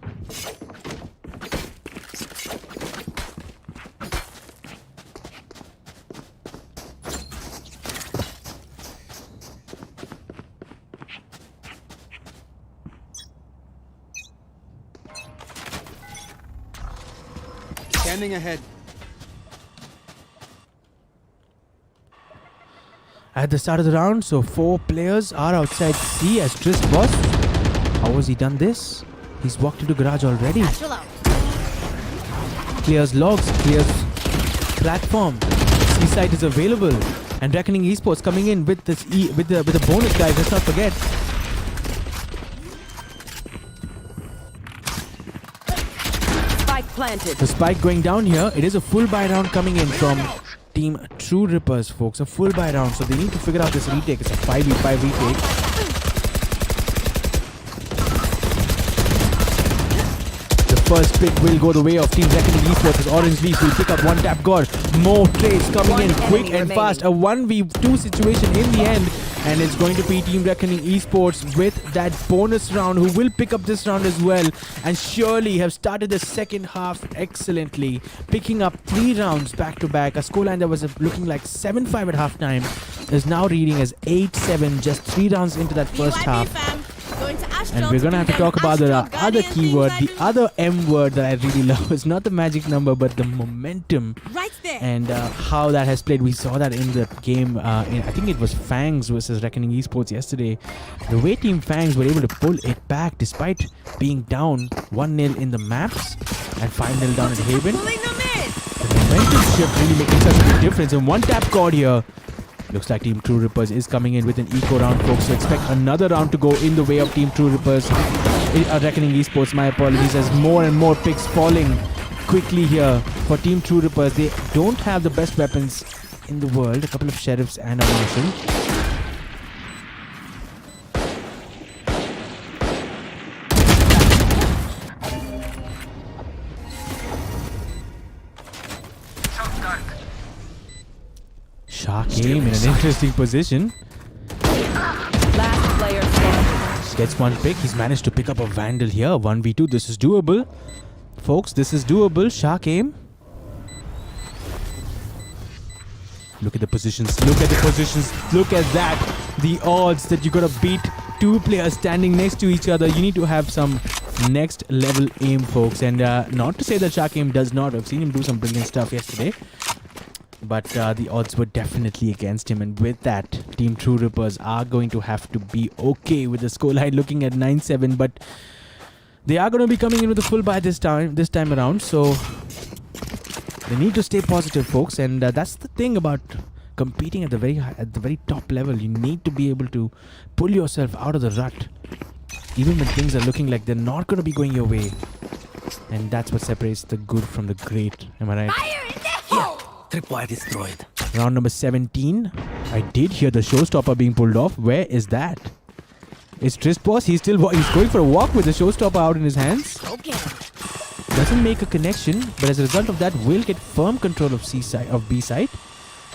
Speaker 5: Scanning ahead.
Speaker 2: At the start of the round, so 4 players are outside C as Trist Boss. How has he done this? He's walked into garage already. Clears logs, clears platform. Seaside is available, and Reckoning Esports coming in with this with the bonus, guys. Let's not forget.
Speaker 3: Spike planted.
Speaker 2: The spike going down here. It is a full buy round coming in from Team True Rippers, folks. A full buy round, so they need to figure out this retake. It's a 5v5 retake. The first pick will go the way of Team Reckoning Esports as Orange Leafs will pick up one tap god. More trades coming
Speaker 3: One
Speaker 2: in quick
Speaker 3: enemy
Speaker 2: and
Speaker 3: remaining.
Speaker 2: fast. A 1v2 situation in the end. And it's going to be Team Reckoning Esports with that bonus round who will pick up this round as well. And surely have started the second half excellently. Picking up 3 rounds back to back. A scoreline that was looking like 7-5 at halftime is now reading as 8-7 just 3 rounds into that first half. And we're gonna have to talk about the other keyword, the other M word that I really love. It's not the magic number, but the momentum.
Speaker 4: Right there.
Speaker 2: And how that has played. We saw that in the game. I think it was Fangs versus Reckoning Esports yesterday. The way Team Fangs were able to pull it back despite being down 1-0 in the maps and 5-0 down at Haven.
Speaker 4: Pulling them in.
Speaker 2: The momentum shift really making such a big difference. And one tap caught here. Looks like Team True Rippers is coming in with an eco round, folks. So expect another round to go in the way of Team True Rippers. Reckoning Esports, my apologies, as more and more picks falling quickly here for Team True Rippers. They don't have the best weapons in the world. A couple of sheriffs and ammunition. Shark game in an interesting position.
Speaker 3: Last player standing.
Speaker 2: Gets one pick. He's managed to pick up a Vandal here. 1v2. This is doable. Folks, this is doable. Shark aim. Look at the positions. Look at the positions. Look at that. The odds that you gotta beat 2 players standing next to each other. You need to have some next level aim, folks. And not to say that Shark aim does not. I've seen him do some brilliant stuff yesterday. But the odds were definitely against him, and with that, Team True Rippers are going to have to be okay with the scoreline looking at 9-7. But they are going to be coming in with a full buy this time around, so they need to stay positive, folks. And that's the thing about competing at the very top level. You need to be able to pull yourself out of the rut, even when things are looking like they're not going to be going your way. And that's what separates the good from the great. Am I right?
Speaker 4: Fire in the hole.
Speaker 7: Tripwire destroyed.
Speaker 2: Round number 17. I did hear the showstopper being pulled off. Where is that? It's Trispos. He's going for a walk with the showstopper out in his hands.
Speaker 4: Okay.
Speaker 2: Doesn't make a connection, but as a result of that, will get firm control of B side.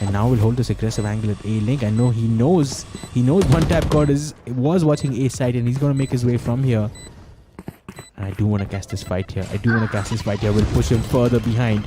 Speaker 2: And now will hold this aggressive angle at A link. I know he knows one tap god was watching A side, and he's gonna make his way from here. And I do want to cast this fight here. We'll push him further behind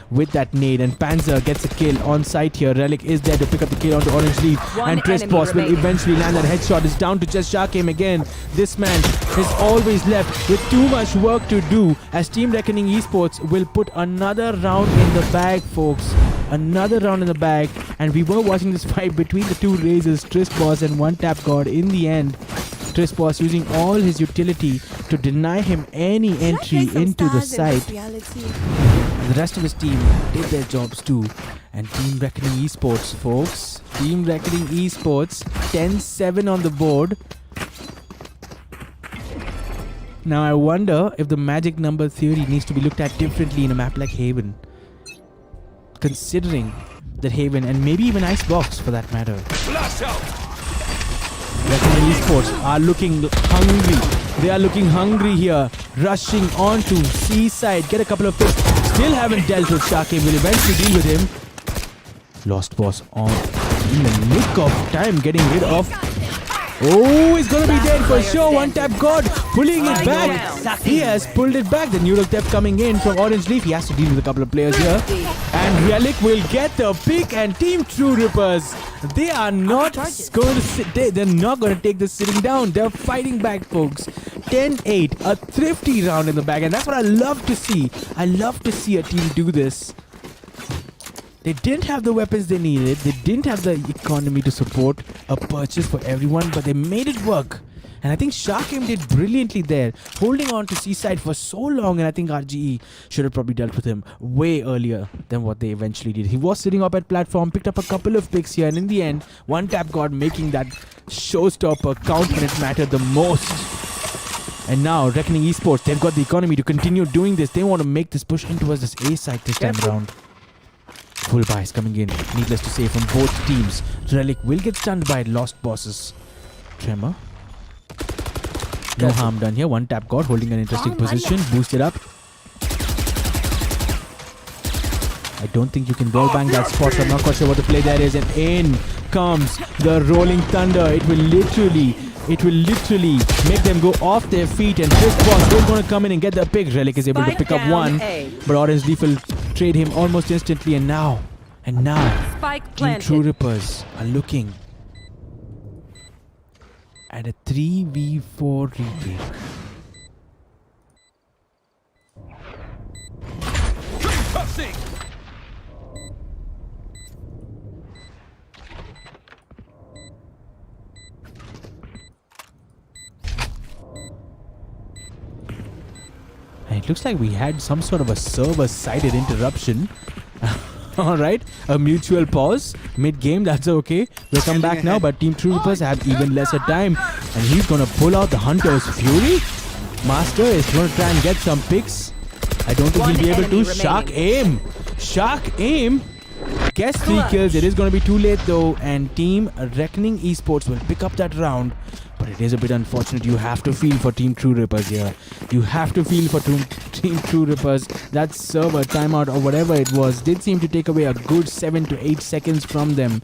Speaker 2: with that nade. And Panzer gets a kill on site here. Relic is there to pick up the kill onto Orange Leaf.
Speaker 3: One
Speaker 2: And Trispos will
Speaker 3: enemy remaining.
Speaker 2: eventually land that headshot. It's down to just Shark aim again. This man is always left with too much work to do, as Team Reckoning Esports will put another round in the bag, folks. Another round in the bag. And we were watching this fight between the 2 Razors, Trispos and one tap god. In the end, Trispos using all his utility to deny him any entry into the site. And the rest of his team did their jobs too. And Team Reckoning Esports, folks. Team Reckoning Esports, 10-7 on the board. Now I wonder if the magic number theory needs to be looked at differently in a map like Haven. Considering that Haven, and maybe even Icebox for that matter, Reckoning Esports are looking hungry. They are looking hungry here. Rushing on to C-side. Get a couple of picks. Still haven't dealt with Shark aim. Will eventually deal with him. Lost boss on in the nick of time, getting rid of. Oh, he's gonna be dead for sure. One tap god pulling it back. He has pulled it back. The neural theft coming in from Orange Leaf. He has to deal with a couple of players here. And Relic will get the pick. And Team True Rippers, they are not going to sit there. They're not going to take this sitting down. They're fighting back, folks. 10-8, a thrifty round in the bag. And that's what I love to see. I love to see a team do this. They didn't have the weapons they needed. They didn't have the economy to support a purchase for everyone, but they made it work. And I think Shark aim did brilliantly there, holding on to C-side for so long. And I think RGE should have probably dealt with him way earlier than what they eventually did. He was sitting up at platform, picked up a couple of picks here, and in the end, one tap god making that showstopper count when it mattered the most. And now Reckoning Esports, they've got the economy to continue doing this. They want to make this push in towards this A side this time around. Full buys coming in, needless to say, from both teams. Relic will get stunned by Lost Bosses. Tremor. No harm done here. One tap God holding an interesting position. Boost it up. I don't think you can wall bang that spot, so I'm not quite sure what the play there is. And in comes the rolling thunder. It will literally make them go off their feet. And this boss is going to come in and get the pick. Relic is able to pick up one, but Orange Leaf will trade him almost instantly. And now,
Speaker 3: Spike
Speaker 2: Team True Rippers are looking at a 3v4 retake. And it looks like we had some sort of a server-sided interruption. Alright, a mutual pause mid-game, that's okay. We'll come back now, but Team True Rippers have even lesser time. And he's gonna pull out the Hunter's Fury. Master is gonna try and get some picks. I don't think he'll be able to. Shark aim! Gets 3 kills. It is gonna be too late though. And Team Reckoning Esports will pick up that round. But it is a bit unfortunate. You have to feel for Team True Rippers here. You have to feel for Team True Rippers. That server timeout or whatever it was did seem to take away a good 7 to 8 seconds from them.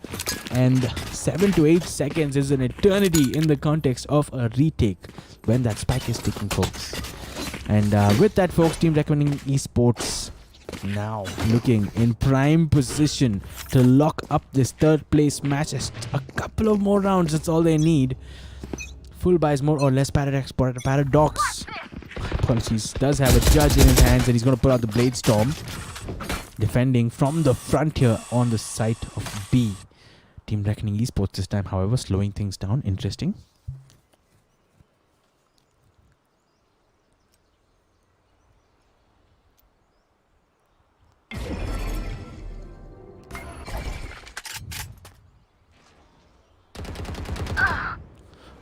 Speaker 2: And 7 to 8 seconds is an eternity in the context of a retake when that spike is taken, folks. And with that, folks, Team Reckoning Esports now looking in prime position to lock up this third place match. Just a couple of more rounds, that's all they need. Full buys more or less Paradox apologies, does have a judge in his hands, and he's going to pull out the Blade Storm. Defending from the front here on the site of B. Team Reckoning Esports this time, however, slowing things down. Interesting.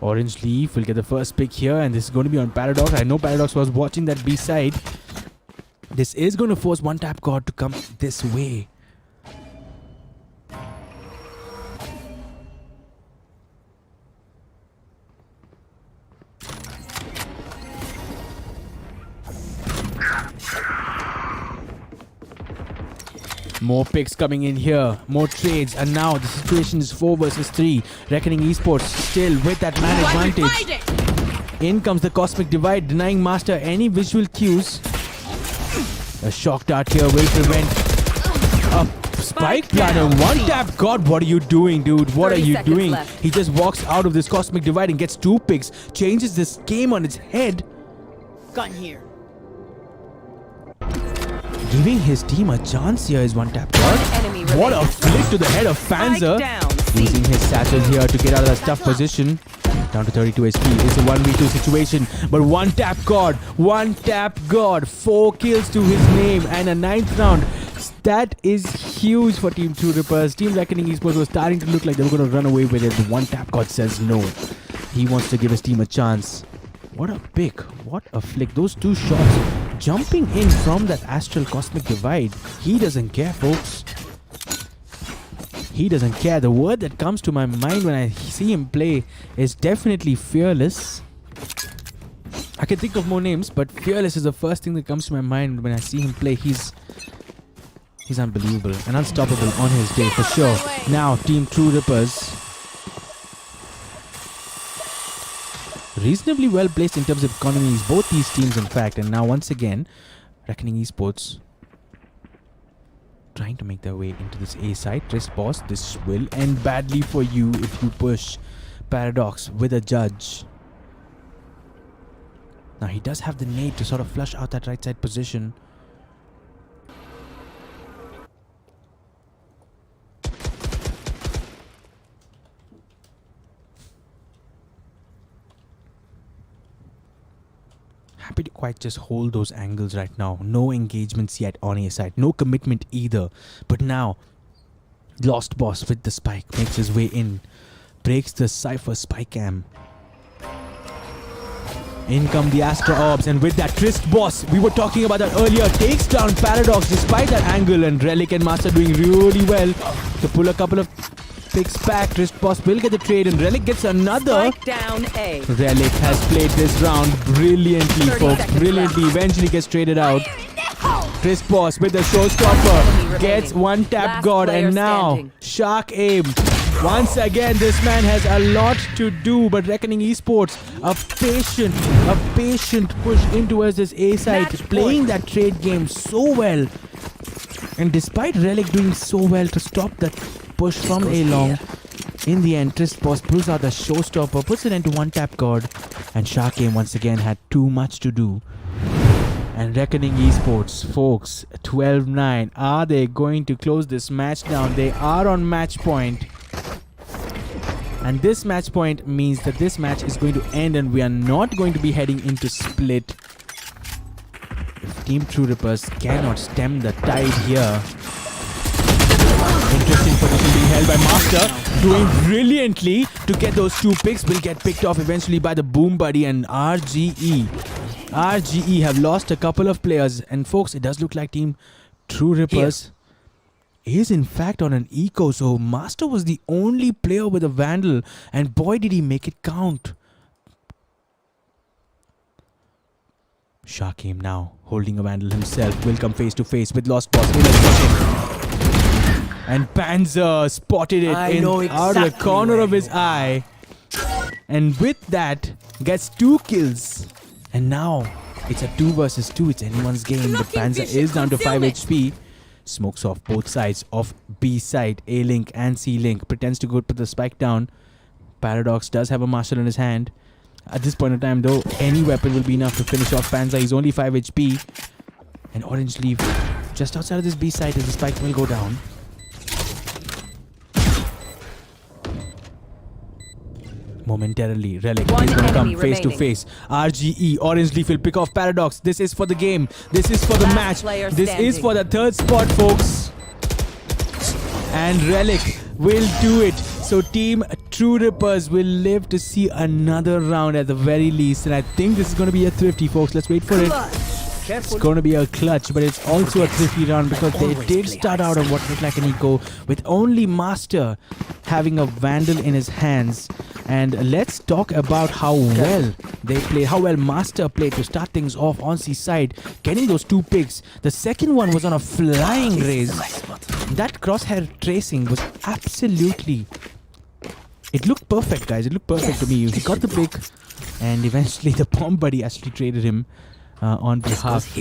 Speaker 2: Orange Leaf will get the first pick here, and this is going to be on Paradox. I know Paradox was watching that B side. This is going to force one tap God to come this way. More picks coming in here, more trades, and now the situation is 4 versus 3. Reckoning Esports still with that man advantage. In comes the Cosmic Divide, denying Master any visual cues. A shock dart here will prevent a spike platter. One tap God, what are you doing, dude? What are you doing?
Speaker 3: Left.
Speaker 2: He just walks out of this Cosmic Divide and gets 2 picks, changes this game on its head.
Speaker 4: Gun here.
Speaker 2: Giving his team a chance here is one tap God. What a flick to the head of Panzer. Using his satchels here to get out of that tough position. Down to 32 HP. It's a 1v2 situation. But one tap God. 4 kills to his name and a 9th round. That is huge for Team True Rippers. Team Reckoning Esports was starting to look like they were going to run away with it. The one tap God says no. He wants to give his team a chance. What a pick. What a flick. Those 2 shots jumping in from that Astral Cosmic Divide. He doesn't care, folks. He doesn't care. The word that comes to my mind when I see him play is definitely fearless. I can think of more names, but fearless is the first thing that comes to my mind when I see him play. He's unbelievable and unstoppable on his day for sure. Now, Team True Rippers reasonably well placed in terms of economies, both these teams in fact. And now once again, Reckoning Esports trying to make their way into this A side. Twist boss, this will end badly for you if you push Paradox with a judge. Now he does have the nade to sort of flush out that right side position. Happy to quite just hold those angles right now. No engagements yet on A side. No commitment either. But now, Lost Boss with the spike makes his way in. Breaks the Cypher spike cam. In come the Astra Orbs, and with that Trist Boss, we were talking about that earlier, takes down Paradox despite that angle, and Relic and Master doing really well to pull a couple of picks back. Twist Boss will get the trade and Relic gets another.
Speaker 3: Spike down A.
Speaker 2: Relic has played this round brilliantly,
Speaker 3: 30
Speaker 2: folks.
Speaker 3: seconds
Speaker 2: Brilliantly.
Speaker 3: left.
Speaker 2: Eventually gets traded out. Twist Boss with the showstopper gets
Speaker 3: remaining.
Speaker 2: one tap
Speaker 3: Last
Speaker 2: god,
Speaker 3: player
Speaker 2: and now
Speaker 3: standing.
Speaker 2: Shark Aim. Once again, this man has a lot to do, but Reckoning Esports, a patient push in towards this A side,
Speaker 3: Match
Speaker 2: playing
Speaker 3: point.
Speaker 2: that trade game so well. And despite Relic doing so well to stop that push from A long, in the end, Twist Boss pulls out the showstopper, puts it into one tap god, and Shark Game once again had too much to do. And Reckoning Esports, folks, 12-9. Are they going to close this match down? They are on match point. And this match point means that this match is going to end and we are not going to be heading into split. If Team True Rippers cannot stem the tide here. Interesting position being held by Master. Doing brilliantly to get those two picks. Will get picked off eventually by the Boom Buddy and RGE. RGE have lost a couple of players. And folks, it does look like Team True Rippers is in fact on an eco. So Master was the only player with a Vandal. And boy did he make it count. Shakim now holding a Vandal himself will come face to face with Lost Boss. And Panzer spotted it out of the corner of his eye. And with that gets 2 kills. And now it's a 2 versus 2. It's anyone's game. But Panzer is down to 5 HP. Smokes off both sides of B side. A link and C link. Pretends to go put the spike down. Paradox does have a marshal in his hand. At this point in time though, any weapon will be enough to finish off Panzer. He's only 5 HP. And Orange Leaf just outside of this B side as the spike will go down. Momentarily, Relic
Speaker 3: One
Speaker 2: is going to come
Speaker 3: enemy
Speaker 2: face to
Speaker 3: remaining.
Speaker 2: face. RGE, Orange Leaf will pick off Paradox. This is for the game. This is for the
Speaker 3: Last
Speaker 2: match.
Speaker 3: player
Speaker 2: This is
Speaker 3: standing.
Speaker 2: for the 3rd spot, folks. And Relic will do it. So Team True Rippers will live to see another round at the very least. And I think this is going to be a thrifty, folks. Let's wait for it. It's going to be a clutch, but it's also a thrifty round because they did start out on what looked like an eco with only Master having a Vandal in his hands. And let's talk about how well they played, how well Master played to start things off on C side, getting those 2 picks. The second one was on a flying raise. That crosshair tracing was absolutely... It looked perfect, guys. It looked perfect to me. He got the pick, and eventually the Bomb Buddy actually traded him on behalf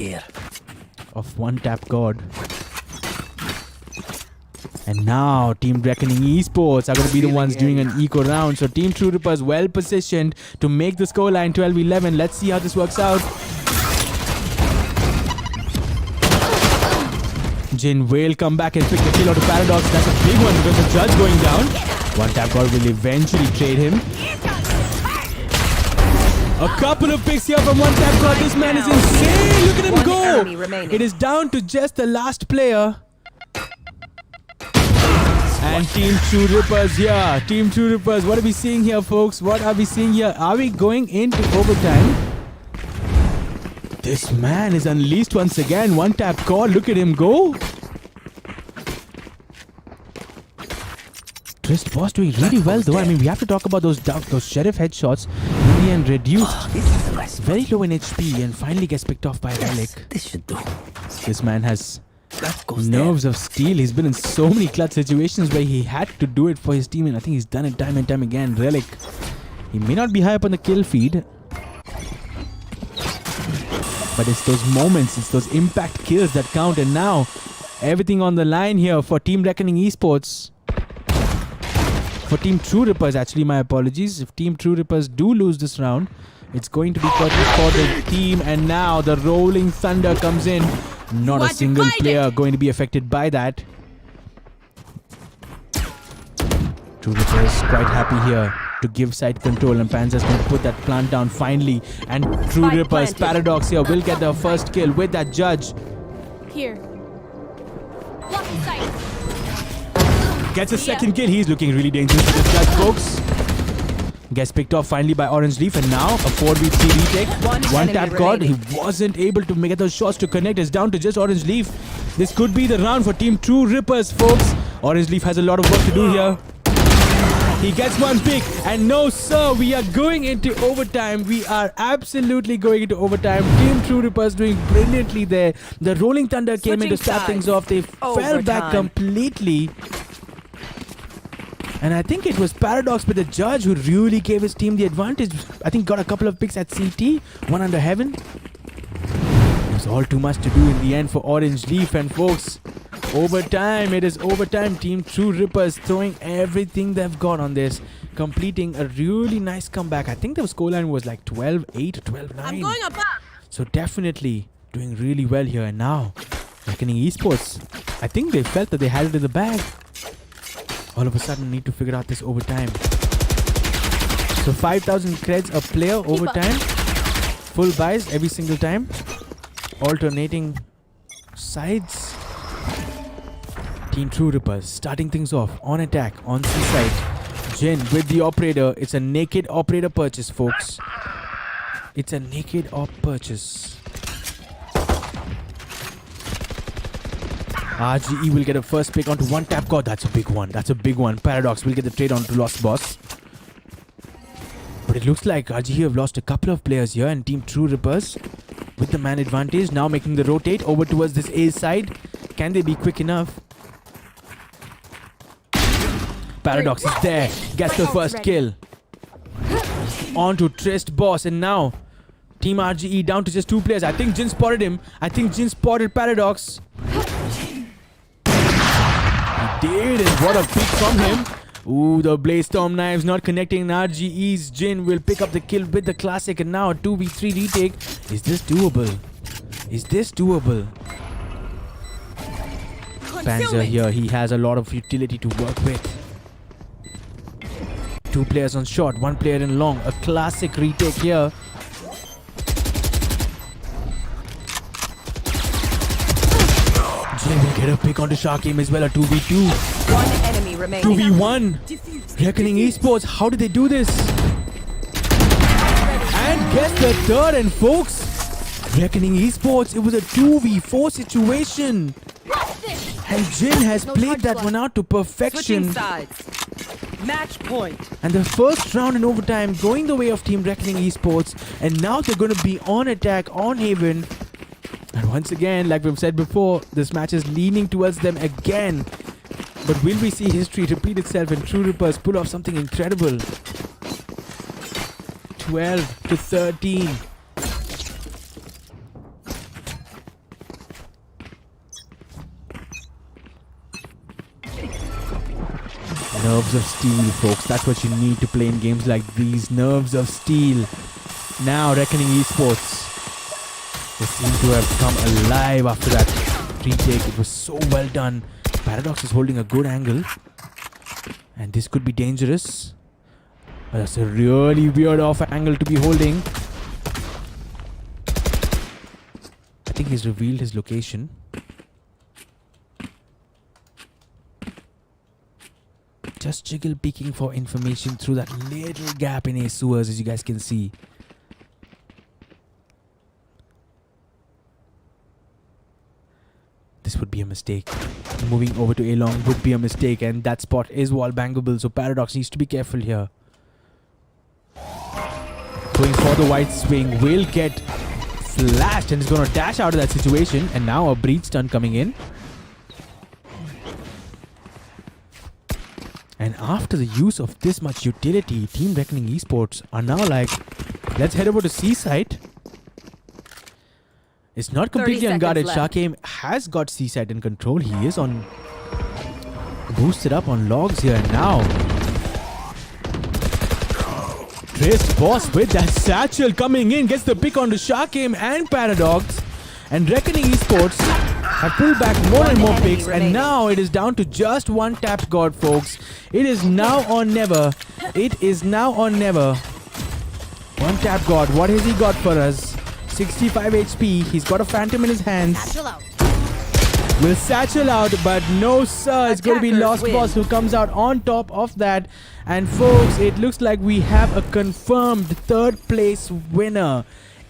Speaker 2: of one tap god. And now Team Reckoning Esports are going to be the ones doing an eco round. So Team True Rippers well positioned to make the scoreline 12-11. Let's see how this works out. Jin will come back and pick the kill out of Paradox. That's a big one because the judge going down. One tap god will eventually trade him. A couple of picks here from one tap god. This man is insane. Look at him
Speaker 3: One enemy
Speaker 2: go.
Speaker 3: remaining.
Speaker 2: It is down to just the last player. And Team True Rippers here. Team True Rippers. What are we seeing here, folks? What are we seeing here? Are we going into overtime? This man is unleashed once again. One tap god. Look at him go. Twist Boss doing really well though. I mean, we have to talk about those sheriff headshots. In the end, reduced. Very low in HP and finally gets picked off by Relic.
Speaker 7: This should do.
Speaker 2: This man has
Speaker 7: That goes there.
Speaker 2: nerves of steel. He's been in so many clutch situations where he had to do it for his team, and I think he's done it time and time again. Relic, he may not be high up on the kill feed, but it's those moments, it's those impact kills that count. And now everything on the line here for Team Reckoning Esports. For Team True Rippers, actually, my apologies. If Team True Rippers do lose this round, it's going to be curtain for the team. And now the Rolling Thunder comes in. Not a single player going to be affected by that. True Rippers quite happy here to give side control, and Panzer's going to put that plant down finally. And True
Speaker 3: Spike
Speaker 2: Rippers,
Speaker 3: planted.
Speaker 2: Paradox here will get the first kill with that judge.
Speaker 4: Here. Blocking sight.
Speaker 2: Gets a second kill. He's looking really dangerous with this judge, folks. Gets picked off finally by Orange Leaf, and now a 4v3 retake. One
Speaker 3: enemy
Speaker 2: tap god. He
Speaker 3: remaining.
Speaker 2: wasn't able to get those shots to connect. It's down to just Orange Leaf. This could be the round for Team True Rippers, folks. Orange Leaf has a lot of work to do here. He gets one pick. And no, sir, we are going into overtime. We are absolutely going into overtime. Team True Rippers doing brilliantly there. The Rolling Thunder came in to start things off. They fell back completely. And I think it was Paradox with the judge who really gave his team the advantage. I think got a couple of picks at CT, one under Heaven. It was all too much to do in the end for Orange Leaf. And folks, overtime. It is overtime. Team True Rippers throwing everything they've got on this, completing a really nice comeback. I think the scoreline was like 12-8 or 12-9.
Speaker 3: I'm going up.
Speaker 2: So definitely doing really well here. And now, Reckoning Esports, I think they felt that they had it in the bag. All of a sudden need to figure out this overtime. So 5,000 creds a player overtime. Full buys every single time. Alternating sides. Team True Rippers starting things off on attack on C side. Jin with the operator. It's a naked operator purchase, folks. It's a naked op purchase. RGE will get a first pick onto one tap. God, that's a big one. That's a big one. Paradox will get the trade onto Lost Boss. But it looks like RGE have lost a couple of players here, and Team True Rippers with the man advantage now making the rotate over towards this A side. Can they be quick enough? Paradox is there. Gets the first kill. On to Trist Boss, and now Team RGE down to just two players. I think Jin spotted him. I think Jin spotted Paradox. Did, and what a pick from him. Ooh, the Blaze Storm knives not connecting. RGE's Jin will pick up the kill with the classic, and now a 2v3 retake. Is this doable? Is this doable? Panzer here, he has a lot of utility to work with. Two players on short, one player in long. A classic retake here. Jin will get a pick onto Sharkim as well, a 2v2.
Speaker 3: One enemy remaining.
Speaker 2: 2v1. Reckoning Esports, how did they do this? And gets the third, and folks, Reckoning Esports, it was a 2v4 situation. And Jin has played that one out to perfection.
Speaker 3: Switching sides. Match point.
Speaker 2: And the first round in overtime going the way of Team Reckoning Esports. And now they're going to be on attack on Haven. And once again, like we've said before, this match is leaning towards them again. But will we see history repeat itself and True Rippers pull off something incredible? 12-13. Nerves of steel, folks. That's what you need to play in games like these. Nerves of steel. Now, Reckoning Esports. They seem to have come alive after that retake. It was so well done. Paradox is holding a good angle. And this could be dangerous. But that's a really weird off angle to be holding. I think he's revealed his location. Just jiggle peeking for information through that little gap in his sewers, as you guys can see. This would be a mistake. Moving over to A-long would be a mistake, and that spot is wall bangable, so Paradox needs to be careful here. Going for the white swing, will get flashed and is going to dash out of that situation, and now a breach stun coming in. And after the use of this much utility, Team Reckoning Esports are now like, let's head over to C-side. It's not completely unguarded. Sharkim has got C-side in control. He is on boosted up on logs here now. Trist Boss with that satchel coming in, gets the pick onto Sharkim and Paradox. And Reckoning Esports have pulled back more and more picks, and now it is down to just one tap god, folks. It is now or never. It is now or never. One tap god. What has he got for us? 65 HP. He's got a phantom in his hands.
Speaker 4: Satchel out.
Speaker 2: Will satchel out, but no sir. It's going to be Lost Boss who comes out on top of that. And folks, it looks like we have a confirmed third place winner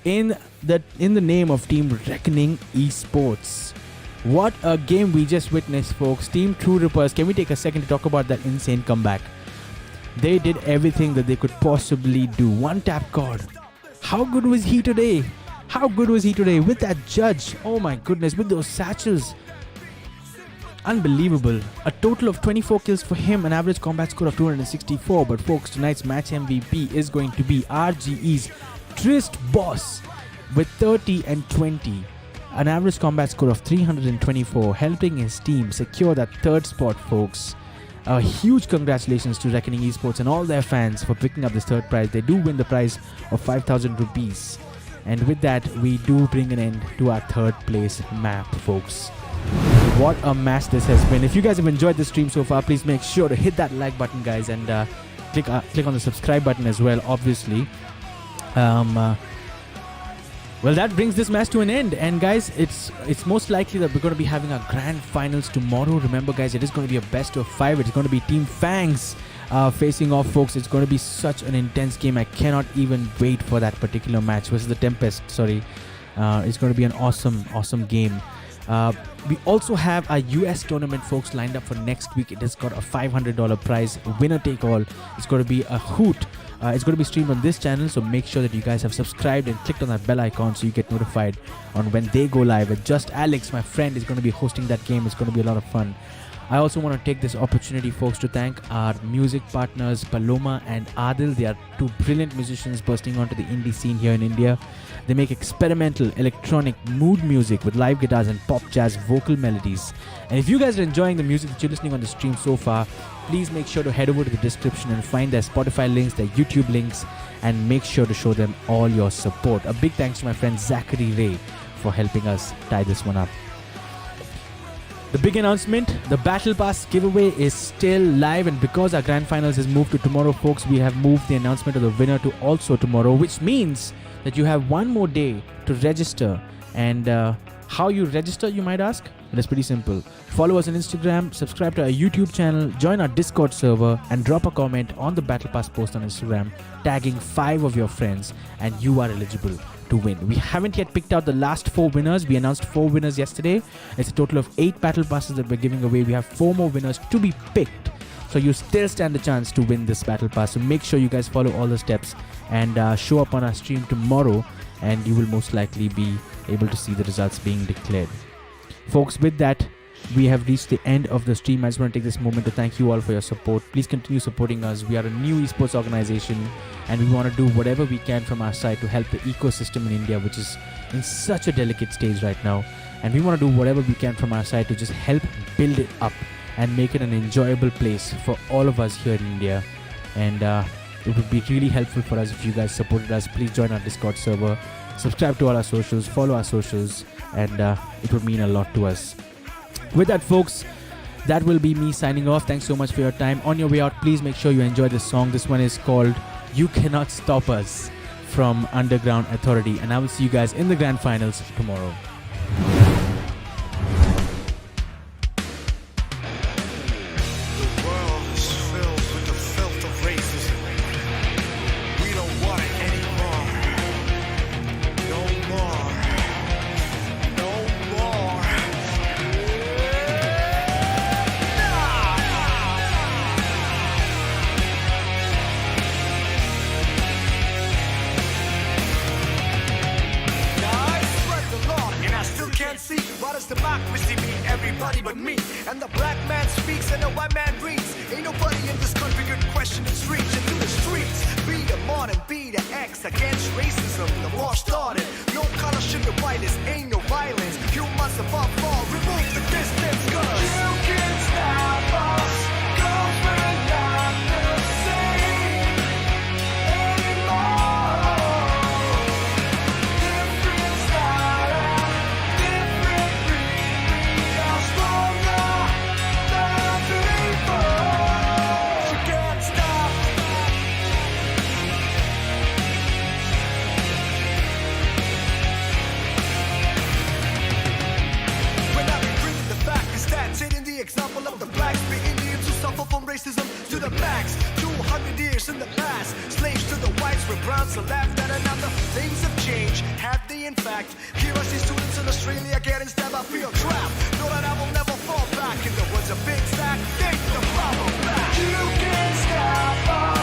Speaker 2: in the name of Team Reckoning Esports. What a game we just witnessed, folks. Team True Rippers, can we take a second to talk about that insane comeback? They did everything that they could possibly do. One tap God. How good was he today? How good was he today with that judge? Oh my goodness, with those satchels. Unbelievable. A total of 24 kills for him, an average combat score of 264. But folks, tonight's match MVP is going to be RGE's Trist Boss with 30 and 20. An average combat score of 324, helping his team secure that third spot, folks. A huge congratulations to Reckoning Esports and all their fans for picking up this third prize. They do win the prize of 5,000 rupees. And with that, we do bring an end to our third place map, folks. What a match this has been. If you guys have enjoyed the stream so far, please make sure to hit that like button, guys, and click on the subscribe button as well, obviously. Well, that brings this match to an end. And guys, it's most likely that we're going to be having our grand finals tomorrow. Remember, guys, it is going to be a best of 5. It's going to be Team Fangs facing off, folks. It's going to be such an intense game. I cannot even wait for that particular match versus the Tempest. Sorry. It's going to be an awesome game. We also have our US tournament, folks, lined up for next week. It has got a $500 prize, winner take all. It's going to be a hoot. It's going to be streamed on this channel, so make sure that you guys have subscribed and clicked on that bell icon so you get notified on when they go live. And Just Alex, my friend, is going to be hosting that game. It's going to be a lot of fun. I also want to take this opportunity, folks, to thank our music partners Paloma and Adil. They are two brilliant musicians bursting onto the indie scene here in India. They make experimental, electronic, mood music with live guitars and pop jazz vocal melodies. And if you guys are enjoying the music that you're listening on the stream so far, please make sure to head over to the description and find their Spotify links, their YouTube links, and make sure to show them all your support. A big thanks to my friend Zachary Ray for helping us tie this one up. The big announcement, the Battle Pass giveaway is still live, and because our grand finals has moved to tomorrow, folks, we have moved the announcement of the winner to also tomorrow, which means that you have one more day to register. And how you register, you might ask? It is pretty simple. Follow us on Instagram, subscribe to our YouTube channel, join our Discord server, and drop a comment on the Battle Pass post on Instagram, tagging 5 of your friends, and you are eligible to win. We haven't yet picked out the last 4 winners. We announced 4 winners yesterday. It's a total of 8 battle passes that we're giving away. We have 4 more winners to be picked. So you still stand a chance to win this battle pass. So make sure you guys follow all the steps and show up on our stream tomorrow, and you will most likely be able to see the results being declared. Folks, with that, we have reached the end of the stream. I just want to take this moment to thank you all for your support. Please continue supporting us. We are a new esports organization, and we want to do whatever we can from our side to help the ecosystem in India, which is in such a delicate stage right now. And we want to do whatever we can from our side to just help build it up and make it an enjoyable place for all of us here in India. And it would be really helpful for us if you guys supported us. Please join our Discord server, subscribe to all our socials, follow our socials, and it would mean a lot to us. With that, folks, that will be me signing off. Thanks so much for your time. On your way out, please make sure you enjoy this song. This one is called You Cannot Stop Us from Underground Authority. And I will see you guys in the grand finals tomorrow.
Speaker 1: The world is filled with the filth of racism. We don't want it anymore. No more. No more. I spread the law and I still can't see what is democracy mean. Everybody but me. And the black man speaks and the white man reads. Ain't nobody in this country could question its reach into the streets. Be the modern, be the X against racism. The war started. No color, sugar, whiteness, ain't no violence. You must above all remove the distance, cause you can't stop us. Cause we're not the same anymore. Different style, different breed. We are stronger than before. You can't stop. When I be bringing the fact is that setting the example of the blacks, the Indians who suffer from racism to the max. 200 years in the past, slaves to the whites were browns are laughed at, and now the things have changed. Have they in fact? Here I see students in Australia getting stabbed. I feel trapped. Know that I will never fall back. In the words of Big Stack, take the power back. You can't stop us.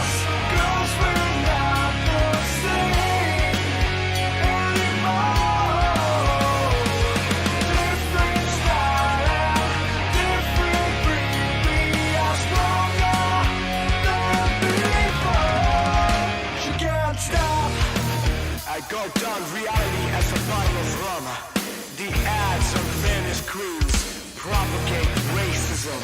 Speaker 1: marked on reality as a bottle of rum. The ads on fairness crews propagate racism.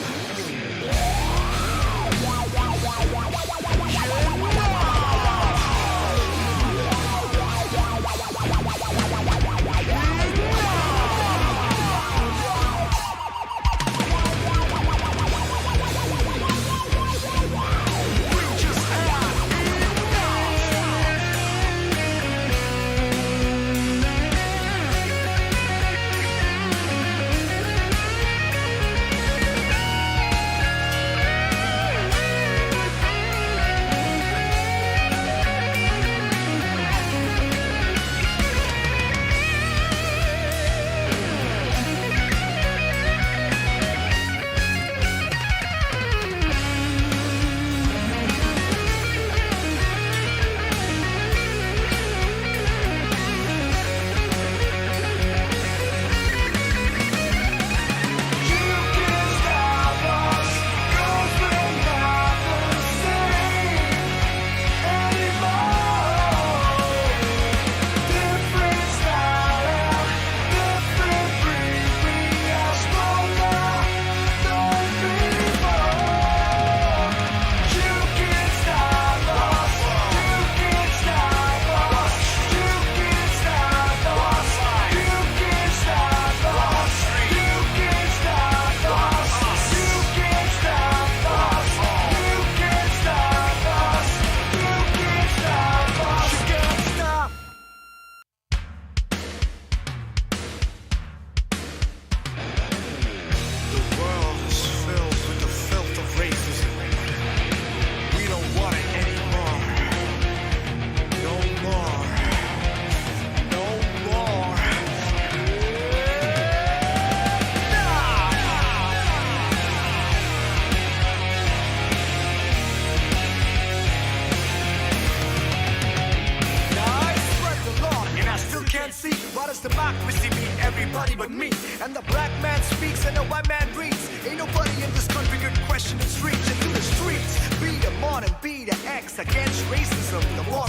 Speaker 1: Democracy mean everybody but me. And the black man speaks and the white man reads. Ain't nobody in this country could question its reach into the streets. Be the modern, be the X against racism. The war